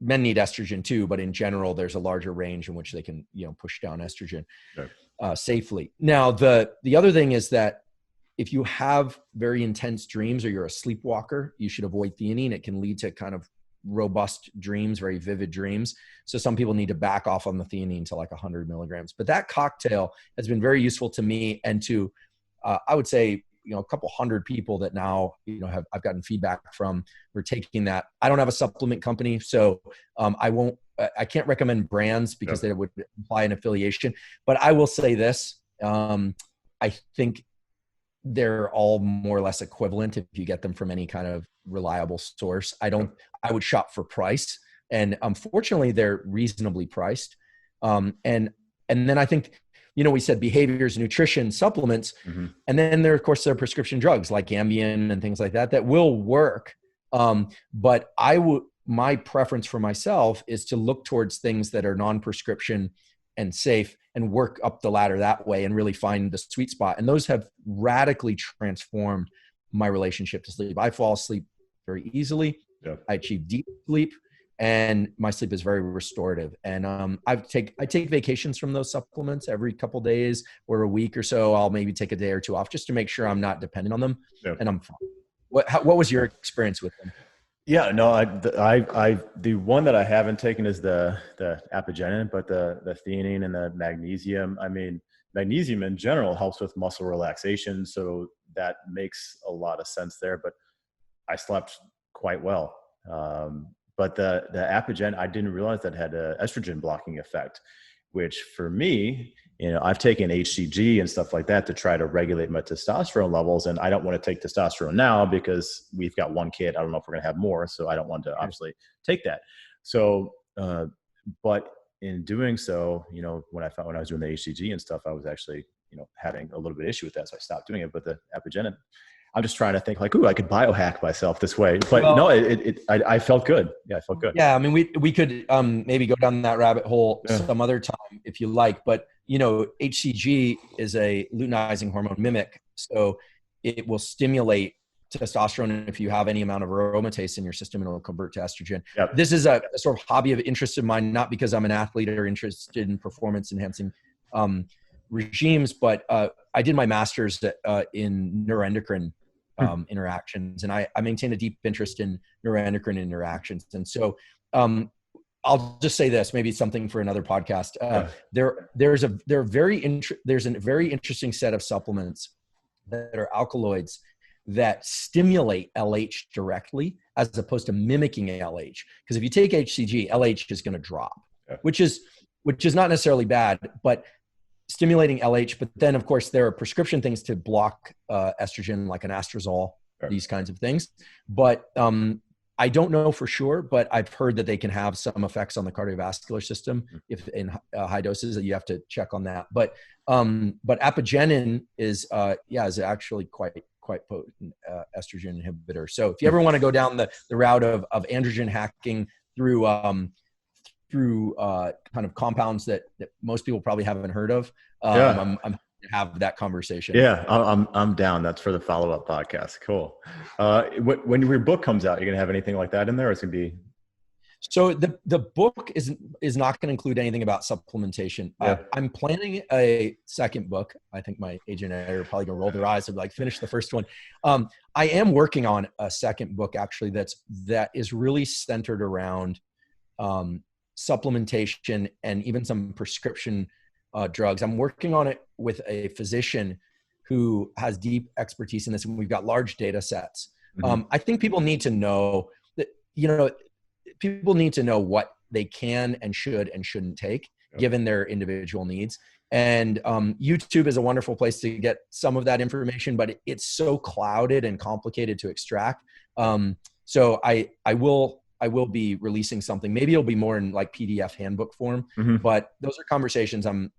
men need estrogen too, but in general, there's a larger range in which they can, push down estrogen safely. Now, the other thing is that if you have very intense dreams or you're a sleepwalker, you should avoid theanine. It can lead to kind of robust dreams, very vivid dreams. So some people need to back off on the theanine to like 100 milligrams. But that cocktail has been very useful to me and to, I would say, a couple hundred people that now, I've gotten feedback from. We're taking that. I don't have a supplement company, so I can't recommend brands because they would imply an affiliation. But I will say this: I think they're all more or less equivalent if you get them from any kind of reliable source. I would shop for price, and fortunately, they're reasonably priced. And then I think, we said behaviors, nutrition, supplements, and then there are prescription drugs like Ganglion and things like that will work. But my preference for myself is to look towards things that are non-prescription and safe and work up the ladder that way and really find the sweet spot. And those have radically transformed my relationship to sleep. I fall asleep very easily. Yeah. I achieve deep sleep, and my sleep is very restorative. And I take vacations from those supplements every couple days or a week or so. I'll maybe take a day or 2 off just to make sure I'm not dependent on them, and I'm fine. What was your experience with them? Yeah, no, the one that I haven't taken is the apigenin, but the theanine and the magnesium. I mean, magnesium in general helps with muscle relaxation, so that makes a lot of sense there. But I slept quite well. But the apigenin, I didn't realize that had an estrogen blocking effect, which for me, I've taken HCG and stuff like that to try to regulate my testosterone levels. And I don't want to take testosterone now because we've got 1 kid. I don't know if we're going to have more. So I don't want to obviously take that. So, but in doing so, when I was doing the HCG and stuff, I was actually, having a little bit of issue with that. So I stopped doing it. But the apigenin, I'm just trying to think like, ooh, I could biohack myself this way. But Well, no, I felt good. Yeah, I felt good. Yeah, I mean, we could maybe go down that rabbit hole some other time if you like. But HCG is a luteinizing hormone mimic, so it will stimulate testosterone if you have any amount of aromatase in your system, and it'll convert to estrogen. Yep. This is a sort of hobby of interest of mine, not because I'm an athlete or interested in performance enhancing regimes, but I did my master's in neuroendocrine interactions, and I maintain a deep interest in neuroendocrine interactions. And so I'll just say this, maybe something for another podcast. There's a very interesting set of supplements that are alkaloids that stimulate LH directly as opposed to mimicking LH. Because if you take HCG, LH is going to drop, which is not necessarily bad, but stimulating LH. But then, of course, there are prescription things to block estrogen, like an astrazole, these kinds of things. But I don't know for sure, but I've heard that they can have some effects on the cardiovascular system if in high doses. That you have to check on that. But apigenin is actually quite potent estrogen inhibitor. So if you ever want to go down the route of androgen hacking through kind of compounds that most people probably haven't heard of, I'm happy to have that conversation. Yeah, I'm down. That's for the follow-up podcast. Cool. When your book comes out, you're gonna have anything like that in there, or it's gonna be? So the book is not going to include anything about supplementation. I'm planning a second book. I think my agent and editor are probably going to roll their eyes and like finish the first one. I am working on a second book actually that is really centered around supplementation and even some prescription drugs. I'm working on it with a physician who has deep expertise in this, and we've got large data sets. I think people need to know that, people need to know what they can and should and shouldn't take given their individual needs. And YouTube is a wonderful place to get some of that information, but it's so clouded and complicated to extract. So I will be releasing something. Maybe it'll be more in like PDF handbook form, but those are conversations I'm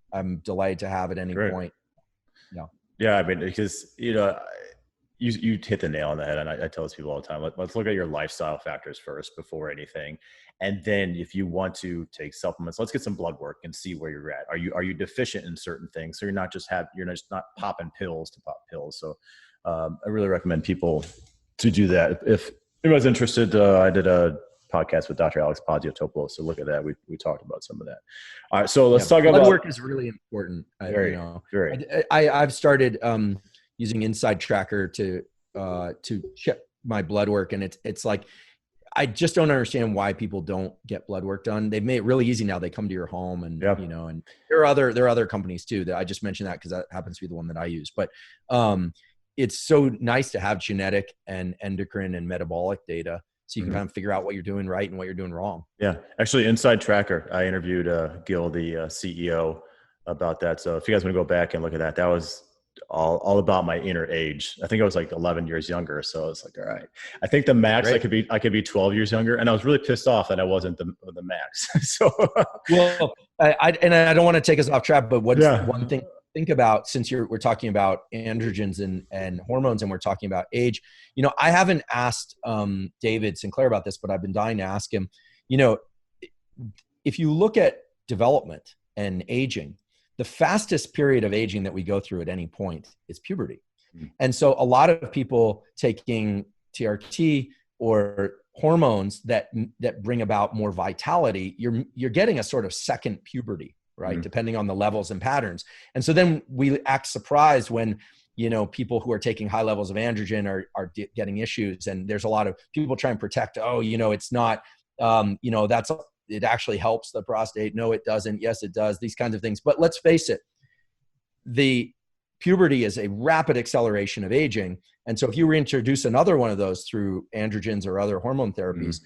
delighted to have at any point. Yeah. I mean, because, you hit the nail on the head, and I tell these people all the time, let's look at your lifestyle factors first before anything. And then if you want to take supplements, let's get some blood work and see where you're at. Are you deficient in certain things? So you're not just popping pills to pop pills. So I really recommend people to do that. If anyone's interested, I did a podcast with Dr. Alex Paziotopoulos. So look at that. We talked about some of that. All right. So let's talk about blood work is really important. I've started using Inside Tracker to check my blood work, and it's like I just don't understand why people don't get blood work done. They've made it really easy now. They come to your home, and and there are other companies too that I just mentioned that because that happens to be the one that I use. But it's so nice to have genetic and endocrine and metabolic data, so you can kind of figure out what you're doing right and what you're doing wrong. Yeah, actually, Inside Tracker. I interviewed Gil, the CEO, about that. So if you guys want to go back and look at that, that was all about my inner age. I think I was like 11 years younger. So I was like, all right, I think the max I could be 12 years younger. And I was really pissed off that I wasn't the max. So, well, I don't want to take us off track, but what's one thing to think about, since we're talking about androgens and hormones, and we're talking about age, I haven't asked David Sinclair about this, but I've been dying to ask him, if you look at development and aging, the fastest period of aging that we go through at any point is puberty. And so a lot of people taking TRT or hormones that bring about more vitality, you're getting a sort of second puberty, right? Depending on the levels and patterns. And so then we act surprised when, people who are taking high levels of androgen are getting issues. And there's a lot of people trying to protect, it's not, it actually helps the prostate. No, it doesn't. Yes, it does. These kinds of things. But let's face it, the puberty is a rapid acceleration of aging. And so if you reintroduce another one of those through androgens or other hormone therapies,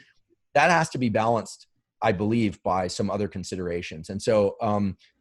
that has to be balanced, I believe, by some other considerations. And so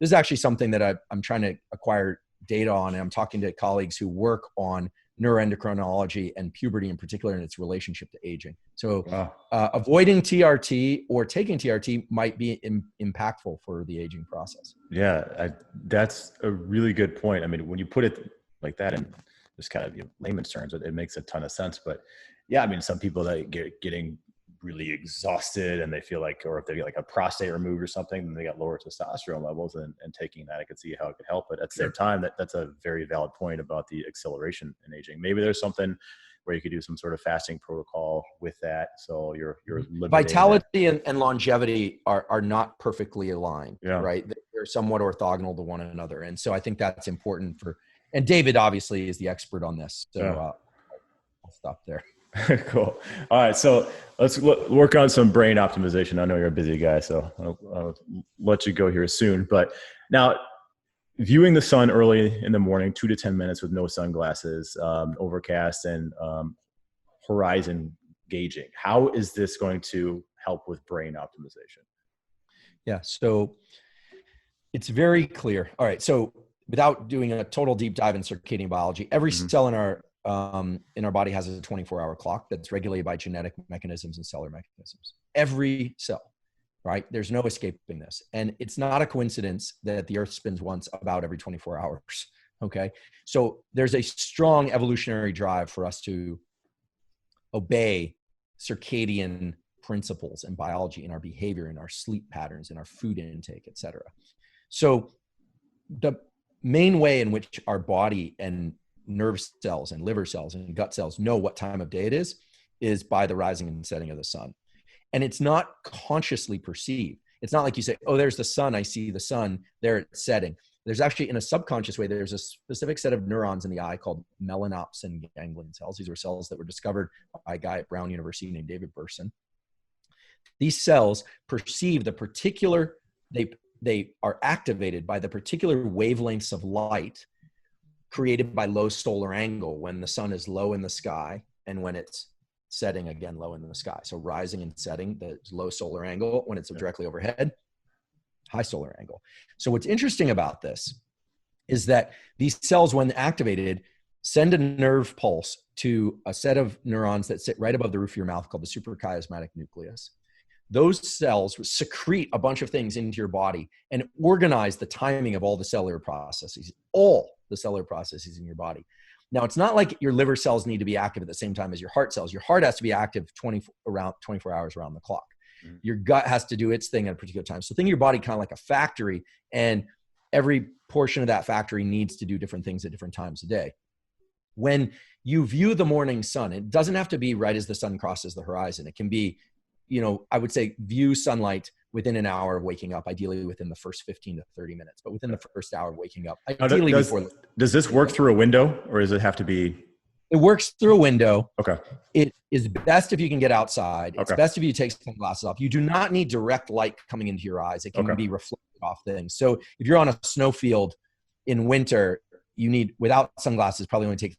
this is actually something that I'm trying to acquire data on. And I'm talking to colleagues who work on neuroendocrinology and puberty in particular and its relationship to aging. So avoiding TRT or taking TRT might be impactful for the aging process. Yeah, that's a really good point. I mean, when you put it like that, and just kind of layman's terms, it makes a ton of sense. But yeah, I mean, some people that getting really exhausted and they feel like, or if they get like a prostate removed or something, then they got lower testosterone levels, and taking that, I could see how it could help. But at the same time, that's a very valid point about the acceleration in aging. Maybe there's something where you could do some sort of fasting protocol with that. So you're vitality and longevity are not perfectly aligned, yeah. right? They're somewhat orthogonal to one another. And so I think that's important and David obviously is the expert on this. So I'll stop there. Cool. All right. So let's work on some brain optimization. I know you're a busy guy, so I'll let you go here soon. But now, viewing the sun early in the morning, 2 to 10 minutes with no sunglasses, overcast, and horizon gauging. How is this going to help with brain optimization? Yeah. So it's very clear. All right. So without doing a total deep dive in circadian biology, every cell in our body has a 24-hour clock that's regulated by genetic mechanisms and cellular mechanisms. Every cell, right? There's no escaping this. And it's not a coincidence that the earth spins once about every 24 hours. Okay. So there's a strong evolutionary drive for us to obey circadian principles and biology in our behavior, in our sleep patterns, in our food intake, et cetera. So the main way in which our body and nerve cells and liver cells and gut cells know what time of day it is by the rising and setting of the sun. And it's not consciously perceived. It's not like you say, oh, there's the sun. I see the sun there it's setting. There's actually, in a subconscious way, there's a specific set of neurons in the eye called Melanopsin ganglion cells. These were cells that were discovered by a guy at Brown University named David Burson. These cells perceive the particular, they are activated by the particular wavelengths of light created by low solar angle when the sun is low in the sky and when it's setting again low in the sky. So rising and setting, the low solar angle. When it's directly overhead, high solar angle. So what's interesting about this is that these cells, when activated, send a nerve pulse to a set of neurons that sit right above the roof of your mouth called the suprachiasmatic nucleus. Those cells secrete a bunch of things into your body and organize the timing of all the cellular processes, all the cellular processes in your body. Now, it's not like your liver cells need to be active at the same time as your heart cells. Your heart has to be active 24 hours around the clock. Mm-hmm. Your gut has to do its thing at a particular time. So think of your body kind of like a factory, and every portion of that factory needs to do different things at different times a day. When you view the morning sun, it doesn't have to be right as the sun crosses the horizon. It can be, I would say view sunlight within an hour of waking up, ideally within the first 15 to 30 minutes, but within the first hour of waking up. Ideally does this work through a window, or does it have to be? It works through a window. Okay. It is best if you can get outside. It's okay. best if you take sunglasses off. You do not need direct light coming into your eyes. It can be reflected off things. So if you're on a snowfield in winter, you need, without sunglasses, probably only take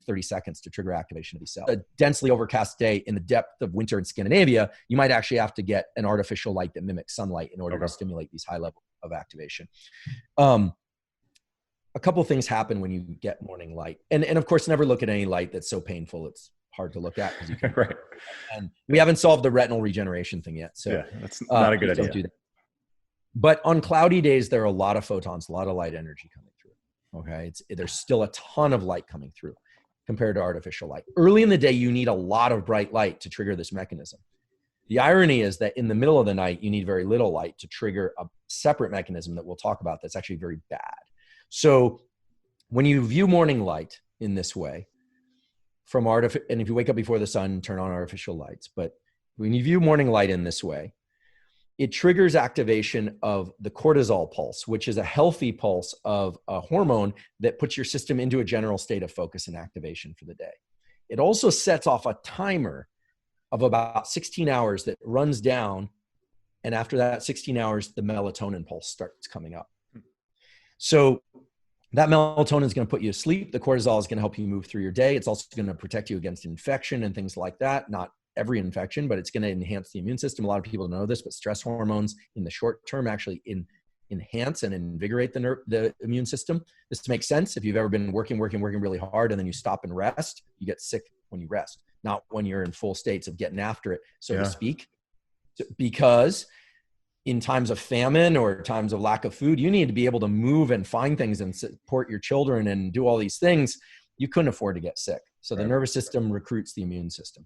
30 seconds to trigger activation of these cells. A densely overcast day in the depth of winter in Scandinavia, you might actually have to get an artificial light that mimics sunlight in order to stimulate these high levels of activation. A couple of things happen when you get morning light. And of course, never look at any light that's so painful it's hard to look at. Because you can right. And we haven't solved the retinal regeneration thing yet. So yeah, that's not a good idea. Don't do that. But on cloudy days, there are a lot of photons, a lot of light energy coming through. Okay. There's still a ton of light coming through compared to artificial light. Early in the day, you need a lot of bright light to trigger this mechanism. The irony is that in the middle of the night, you need very little light to trigger a separate mechanism that we'll talk about that's actually very bad. So when you view morning light in this way, and if you wake up before the sun, turn on artificial lights, but when you view morning light in this way, it triggers activation of the cortisol pulse, which is a healthy pulse of a hormone that puts your system into a general state of focus and activation for the day. It also sets off a timer of about 16 hours that runs down. And after that 16 hours, the melatonin pulse starts coming up. So that melatonin is going to put you to sleep. The cortisol is going to help you move through your day. It's also going to protect you against infection and things like that. Not every infection, but it's going to enhance the immune system. A lot of people don't know this, but stress hormones in the short term actually enhance and invigorate the immune system. This makes sense. If you've ever been working really hard and then you stop and rest, you get sick when you rest, not when you're in full states of getting after it, so to speak. Because in times of famine or times of lack of food, you need to be able to move and find things and support your children and do all these things. You couldn't afford to get sick. So the nervous system recruits the immune system.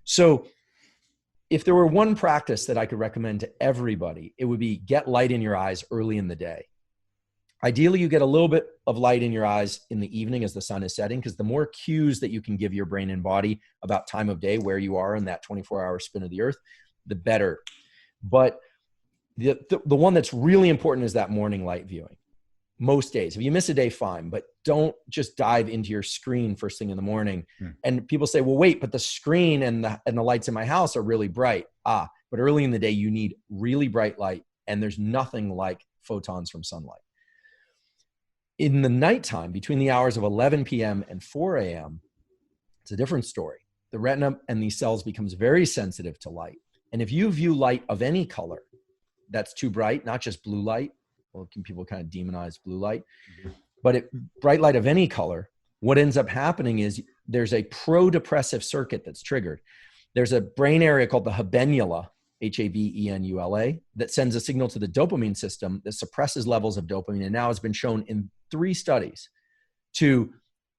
So if there were one practice that I could recommend to everybody, it would be get light in your eyes early in the day. Ideally, you get a little bit of light in your eyes in the evening as the sun is setting, because the more cues that you can give your brain and body about time of day, where you are in that 24-hour spin of the earth, the better. But the one that's really important is that morning light viewing. Most days, if you miss a day, fine, but don't just dive into your screen first thing in the morning. And people say, well, wait, but the screen and the lights in my house are really bright. But early in the day, you need really bright light, and there's nothing like photons from sunlight. In the nighttime, between the hours of 11 p.m. and 4 a.m., it's a different story. The retina and these cells becomes very sensitive to light. And if you view light of any color that's too bright, not just blue light, well, people kind of demonize blue light, but bright light of any color, what ends up happening is there's a pro-depressive circuit that's triggered. There's a brain area called the habenula, Habenula, that sends a signal to the dopamine system that suppresses levels of dopamine, and now has been shown in 3 studies to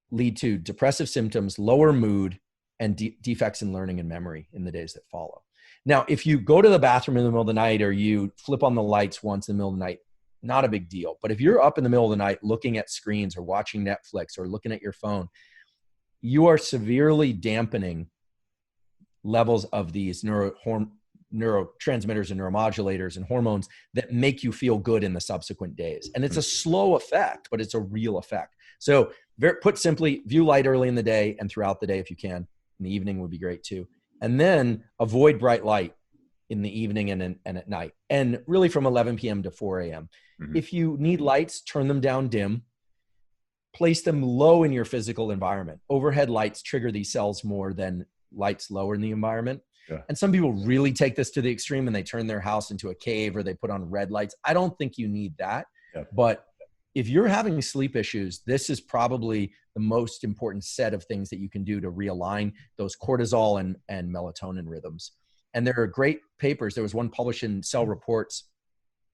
lead to depressive symptoms, lower mood, and defects in learning and memory in the days that follow. Now, if you go to the bathroom in the middle of the night, or you flip on the lights once in the middle of the night, not a big deal. But if you're up in the middle of the night looking at screens or watching Netflix or looking at your phone, you are severely dampening levels of these neurotransmitters and neuromodulators and hormones that make you feel good in the subsequent days. And it's a slow effect, but it's a real effect. So put simply, view light early in the day and throughout the day if you can. In the evening would be great too. And then avoid bright light in the evening and at night. And really from 11 p.m. to 4 a.m. If you need lights, turn them down dim. Place them low in your physical environment. Overhead lights trigger these cells more than lights lower in the environment. Yeah. And some people really take this to the extreme and they turn their house into a cave, or they put on red lights. I don't think you need that. Yeah. But if you're having sleep issues, this is probably the most important set of things that you can do to realign those cortisol and melatonin rhythms. And there are great papers. There was one published in Cell Reports.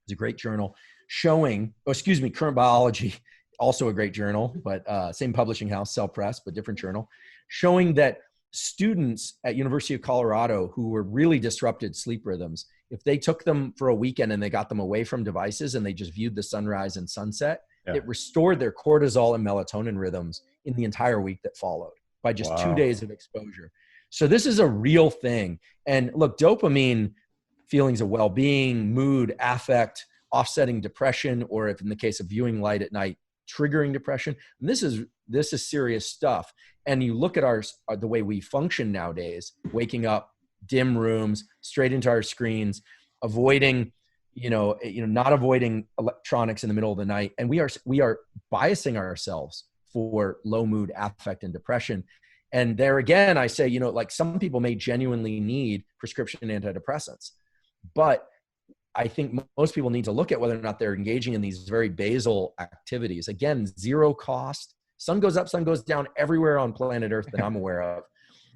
It's a great journal showing, Current Biology, also a great journal, but same publishing house, Cell Press, but different journal, showing that students at University of Colorado who were really disrupted sleep rhythms, if they took them for a weekend and they got them away from devices and they just viewed the sunrise and sunset, it restored their cortisol and melatonin rhythms in the entire week that followed by just 2 days of exposure. So this is a real thing. And look, dopamine, feelings of well-being, mood, affect, offsetting depression, or if in the case of viewing light at night, triggering depression. And this is serious stuff. And you look at the way we function nowadays, waking up, dim rooms, straight into our screens, avoiding, not avoiding electronics in the middle of the night. And we are biasing ourselves for low mood, affect, and depression. And there again, I say, like some people may genuinely need prescription antidepressants, but I think most people need to look at whether or not they're engaging in these very basal activities. Again, zero cost. Sun goes up, sun goes down everywhere on planet Earth that I'm aware of.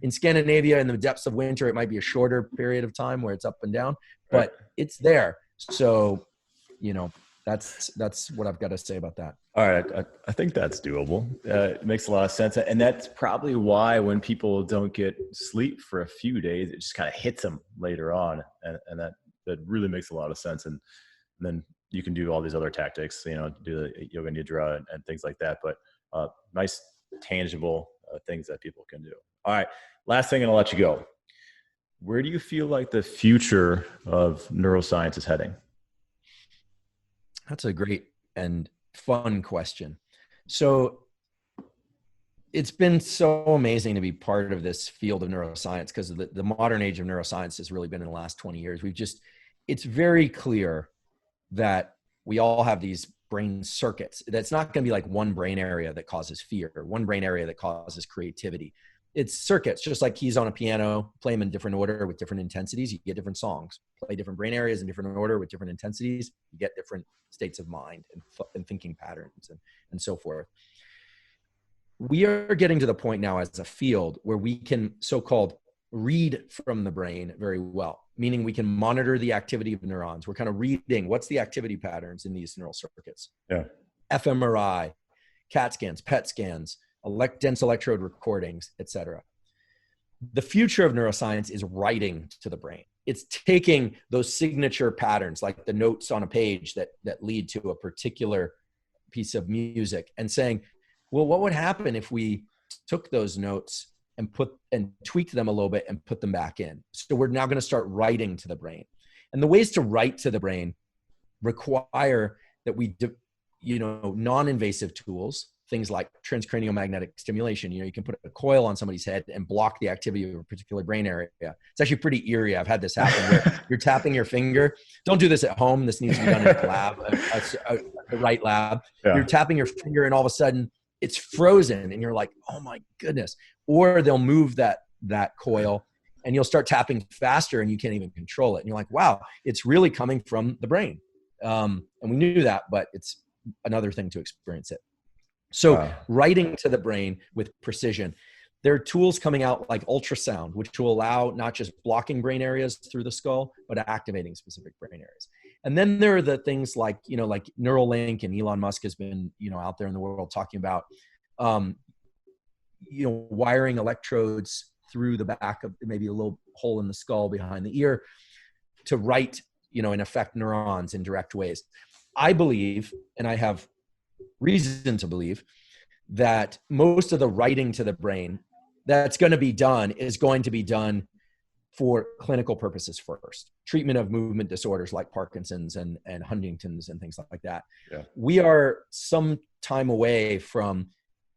In Scandinavia, in the depths of winter, it might be a shorter period of time where it's up and down, but it's there. So, that's what I've got to say about that. All right. I think that's doable. It makes a lot of sense. And that's probably why when people don't get sleep for a few days, it just kind of hits them later on. And that really makes a lot of sense. And then you can do all these other tactics, do the yoga nidra and things like that. But nice, tangible things that people can do. All right. Last thing, and I'll let you go. Where do you feel like the future of neuroscience is heading? That's a great and fun question. So it's been so amazing to be part of this field of neuroscience, because the modern age of neuroscience has really been in the last 20 years. It's very clear that we all have these brain circuits. That's not going to be like one brain area that causes fear, or one brain area that causes creativity. It's circuits, just like keys on a piano. Play them in different order with different intensities, you get different songs. Play different brain areas in different order with different intensities, you get different states of mind and thinking patterns and so forth. We are getting to the point now as a field where we can so-called read from the brain very well, meaning we can monitor the activity of neurons. We're kind of reading what's the activity patterns in these neural circuits. Yeah. fMRI, CAT scans, PET scans, dense electrode recordings, etc. The future of neuroscience is writing to the brain. It's taking those signature patterns, like the notes on a page that lead to a particular piece of music, and saying, well, what would happen if we took those notes and tweaked them a little bit and put them back in? So we're now going to start writing to the brain. And the ways to write to the brain require that we non-invasive tools, things like transcranial magnetic stimulation. You can put a coil on somebody's head and block the activity of a particular brain area. It's actually pretty eerie. I've had this happen where you're tapping your finger. Don't do this at home. This needs to be done in a lab, the right lab. Yeah. You're tapping your finger and all of a sudden it's frozen and you're like, oh my goodness. Or they'll move that coil and you'll start tapping faster and you can't even control it. And you're like, wow, it's really coming from the brain. And we knew that, but it's another thing to experience it. So writing to the brain with precision. There are tools coming out like ultrasound, which will allow not just blocking brain areas through the skull, but activating specific brain areas. And then there are the things like Neuralink, and Elon Musk has been, out there in the world talking about, wiring electrodes through the back of maybe a little hole in the skull behind the ear to write, and affect neurons in direct ways. I believe, and I have reason to believe, that most of the writing to the brain that's going to be done is going to be done for clinical purposes first. Treatment of movement disorders like Parkinson's and Huntington's and things like that. Yeah. We are some time away from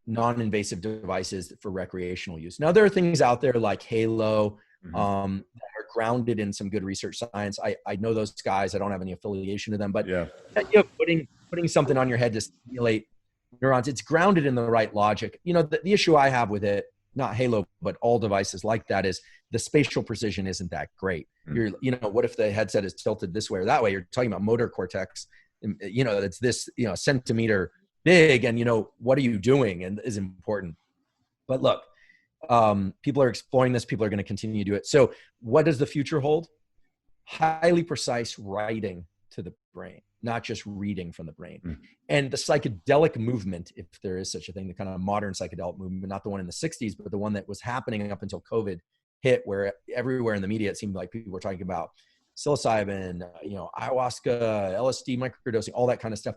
non-invasive devices for recreational use. Now, there are things out there like Halo, that are grounded in some good research science. I know those guys. I don't have any affiliation to them, but putting something on your head to stimulate neurons, it's grounded in the right logic. The issue I have with it, not Halo, but all devices like that, is the spatial precision isn't that great. What if the headset is tilted this way or that way? You're talking about motor cortex, that's this, centimeter big, and what are you doing, and is important. But look, people are exploring this. People are going to continue to do it. So what does the future hold? Highly precise writing to the brain, not just reading from the brain. And the psychedelic movement, if there is such a thing, the kind of modern psychedelic movement, not the one in the 60s, but the one that was happening up until COVID hit, where everywhere in the media, it seemed like people were talking about psilocybin, ayahuasca, LSD, microdosing, all that kind of stuff.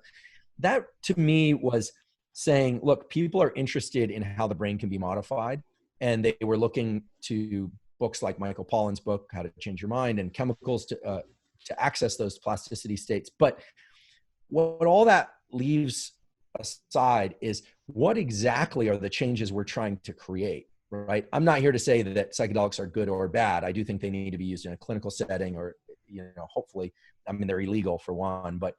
That to me was saying, look, people are interested in how the brain can be modified. And they were looking to books like Michael Pollan's book, How to Change Your Mind, and chemicals to access those plasticity states. But what all that leaves aside is, what exactly are the changes we're trying to create, right? I'm not here to say that psychedelics are good or bad. I do think they need to be used in a clinical setting, or, hopefully, they're illegal for one, but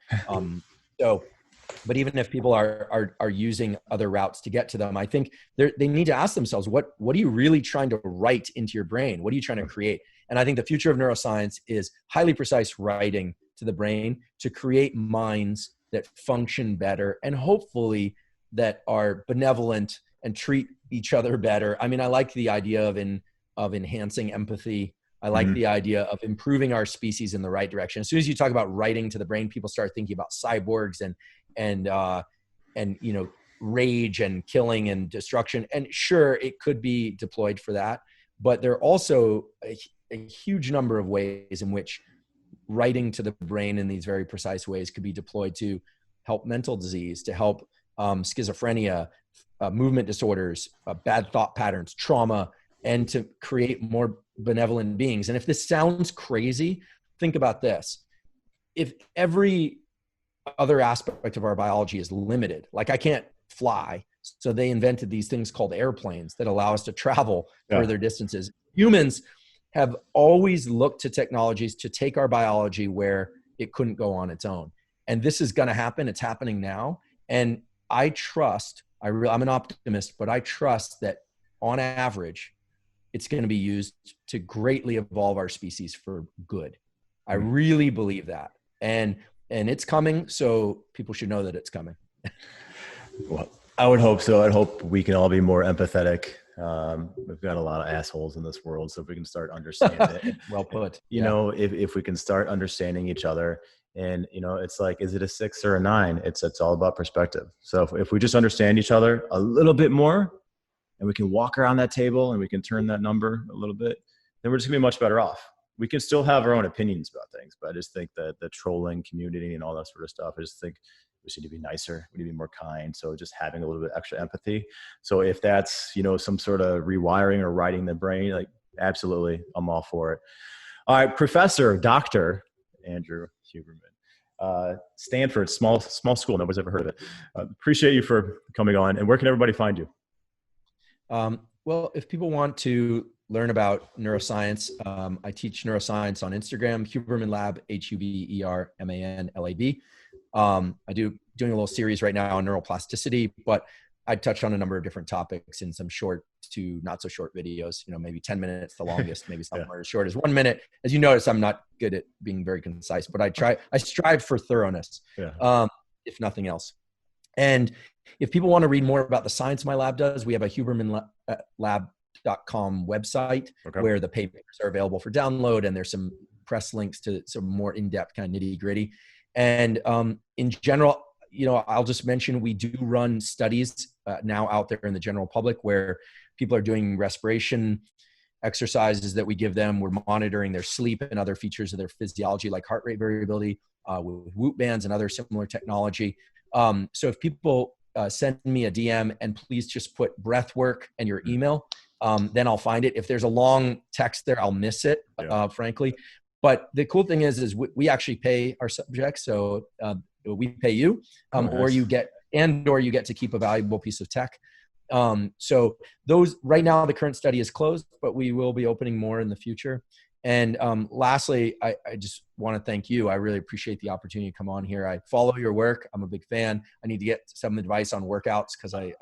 but even if people are using other routes to get to them, I think they need to ask themselves, what are you really trying to write into your brain? What are you trying to create? And I think the future of neuroscience is highly precise writing to the brain to create minds that function better, and hopefully that are benevolent and treat each other better. I like the idea of enhancing empathy. I like the idea of improving our species in the right direction. As soon as you talk about writing to the brain, people start thinking about cyborgs and rage and killing and destruction. And sure, it could be deployed for that, but there are also a huge number of ways in which writing to the brain in these very precise ways could be deployed to help mental disease, to help schizophrenia, movement disorders, bad thought patterns, trauma, and to create more benevolent beings. And if this sounds crazy, think about this. If every other aspect of our biology is limited, like I can't fly, so they invented these things called airplanes that allow us to travel further distances. Humans have always looked to technologies to take our biology where it couldn't go on its own. And this is going to happen. It's happening now. And I trust, I'm an optimist, but I trust that on average, it's going to be used to greatly evolve our species for good. I really believe that. And it's coming, so people should know that it's coming. Well, I would hope so. I'd hope we can all be more empathetic We've got a lot of assholes in this world. So if we can start understanding it, Well put. you know, if we can start understanding each other, and, you know, it's like, is it a 6 or a 9? It's all about perspective. So if we just understand each other a little bit more, and we can walk around that table and we can turn that number a little bit, then we're just gonna be much better off. We can still have our own opinions about things, but I just think that the trolling community and all that sort of stuff, I just think we just need to be nicer. We need to be more kind. So just having a little bit extra empathy. So if that's, you know, some sort of rewiring or writing the brain, like, absolutely, I'm all for it. All right, Professor, Dr. Andrew Huberman, Stanford, small school. Nobody's ever heard of it. Appreciate you for coming on. And where can everybody find you? Well, if people want to learn about neuroscience, I teach neuroscience on Instagram, Huberman Lab, Huberman Lab. I doing a little series right now on neuroplasticity, but I touch on a number of different topics in some short to not so short videos, you know, maybe 10 minutes, the longest, maybe somewhere as short as 1 minute. As you notice, I'm not good at being very concise, but I strive for thoroughness, if nothing else. And if people want to read more about the science my lab does, we have a hubermanlab.com website where the papers are available for download, and there's some press links to some more in-depth kind of nitty-gritty. And in general, you know, I'll just mention we do run studies now out there in the general public where people are doing respiration exercises that we give them. We're monitoring their sleep and other features of their physiology, like heart rate variability, with Whoop bands and other similar technology. So if people send me a DM, and please just put breath work and your email, then I'll find it. If there's a long text there, I'll miss it, frankly. But the cool thing is we actually pay our subjects. So we pay you, or you get to keep a valuable piece of tech. So those right now, the current study is closed, but we will be opening more in the future. And lastly, I just want to thank you. I really appreciate the opportunity to come on here. I follow your work. I'm a big fan. I need to get some advice on workouts because I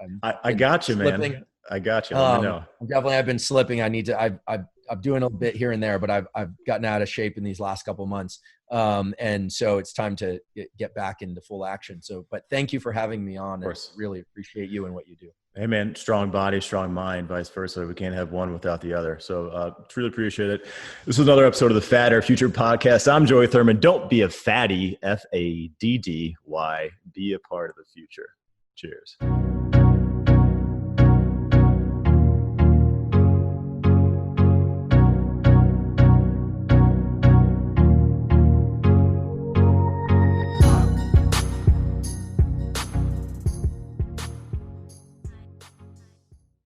got you, slipping. man. I got you. Let me know. I've been slipping. I'm doing a bit here and there, but I've gotten out of shape in these last couple of months. And so it's time to get back into full action. So, but thank you for having me on. I really appreciate you and what you do. Hey man, strong body, strong mind, vice versa. We can't have one without the other. So truly appreciate it. This is another episode of the Fad or Future podcast. I'm Joey Thurman. Don't be a fatty, FADDY. Be a part of the future. Cheers.